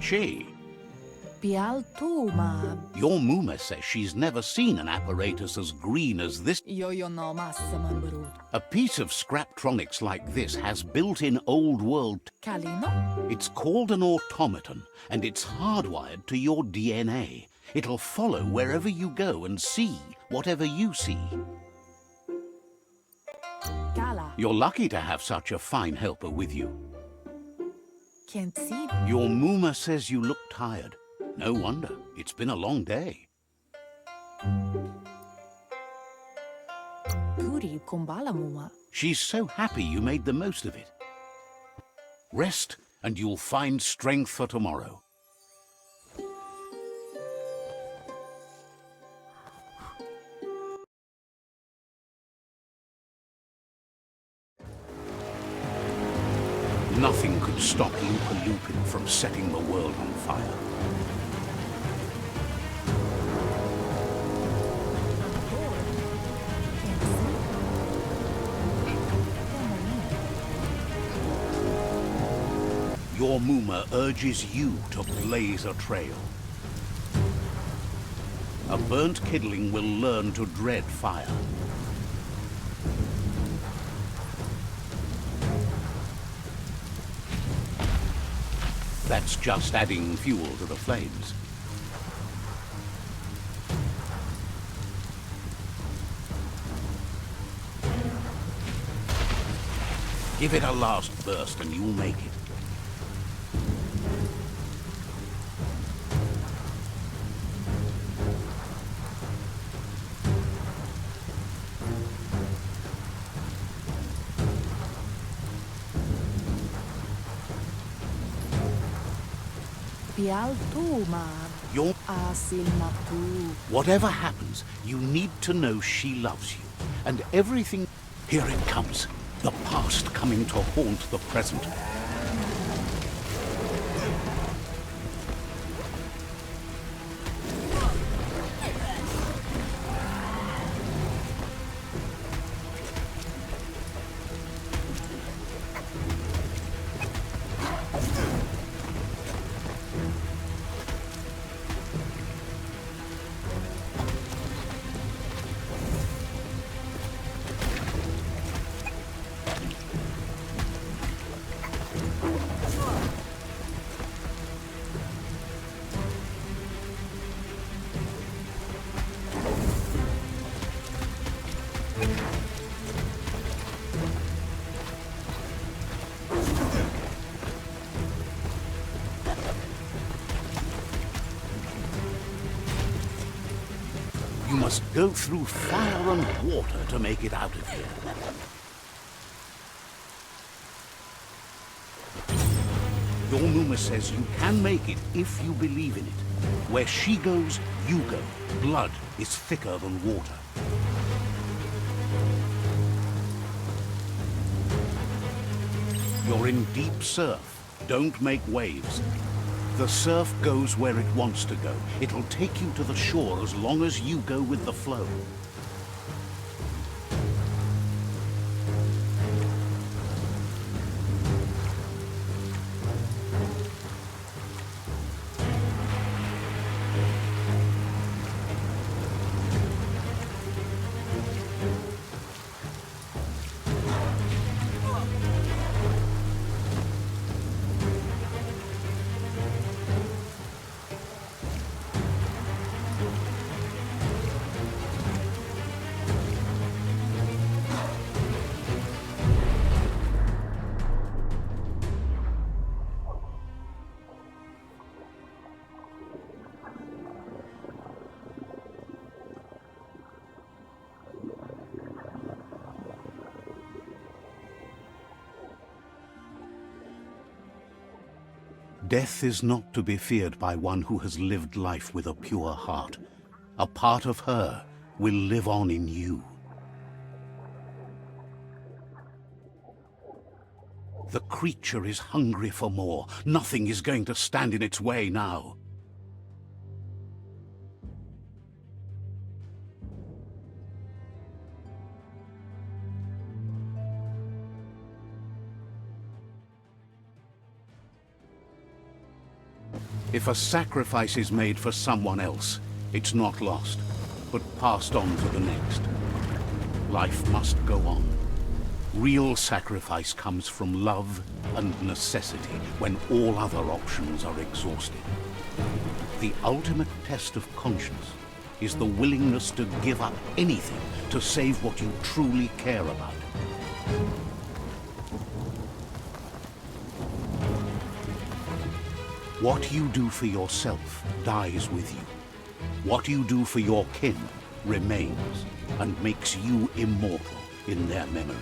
she? Pial tu ma Your Muma says she's never seen an apparatus as green as this. yo no massa man A piece of Scraptronics like this has built-in old world. Calino? It's called an automaton, and it's hardwired to your DNA. It'll follow wherever you go and see whatever you see. Cala. You're lucky to have such a fine helper with you. Can't see. Your Muma says you look tired. No wonder. It's been a long day. Puri kumbala muma. She's so happy you made the most of it. Rest, and you'll find strength for tomorrow. Nothing could stop Lupa Lupin from setting the world on fire. Your Muma urges you to blaze a trail. A burnt kidling will learn to dread fire. That's just adding fuel to the flames. Give it a last burst and you'll make it. Pial tu ma You're... asil na tu. Whatever happens, you need to know she loves you. And everything... Here it comes. The past coming to haunt the present. You must go through fire and water to make it out of here. Your Muma says you can make it if you believe in it. Where she goes, you go. Blood is thicker than water. You're in deep surf. Don't make waves. The surf goes where it wants to go. It'll take you to the shore as long as you go with the flow. Death is not to be feared by one who has lived life with a pure heart. A part of her will live on in you. The creature is hungry for more. Nothing is going to stand in its way now. If a sacrifice is made for someone else, it's not lost, but passed on to the next. Life must go on. Real sacrifice comes from love and necessity when all other options are exhausted. The ultimate test of conscience is the willingness to give up anything to save what you truly care about. What you do for yourself dies with you. What you do for your kin remains and makes you immortal in their memory.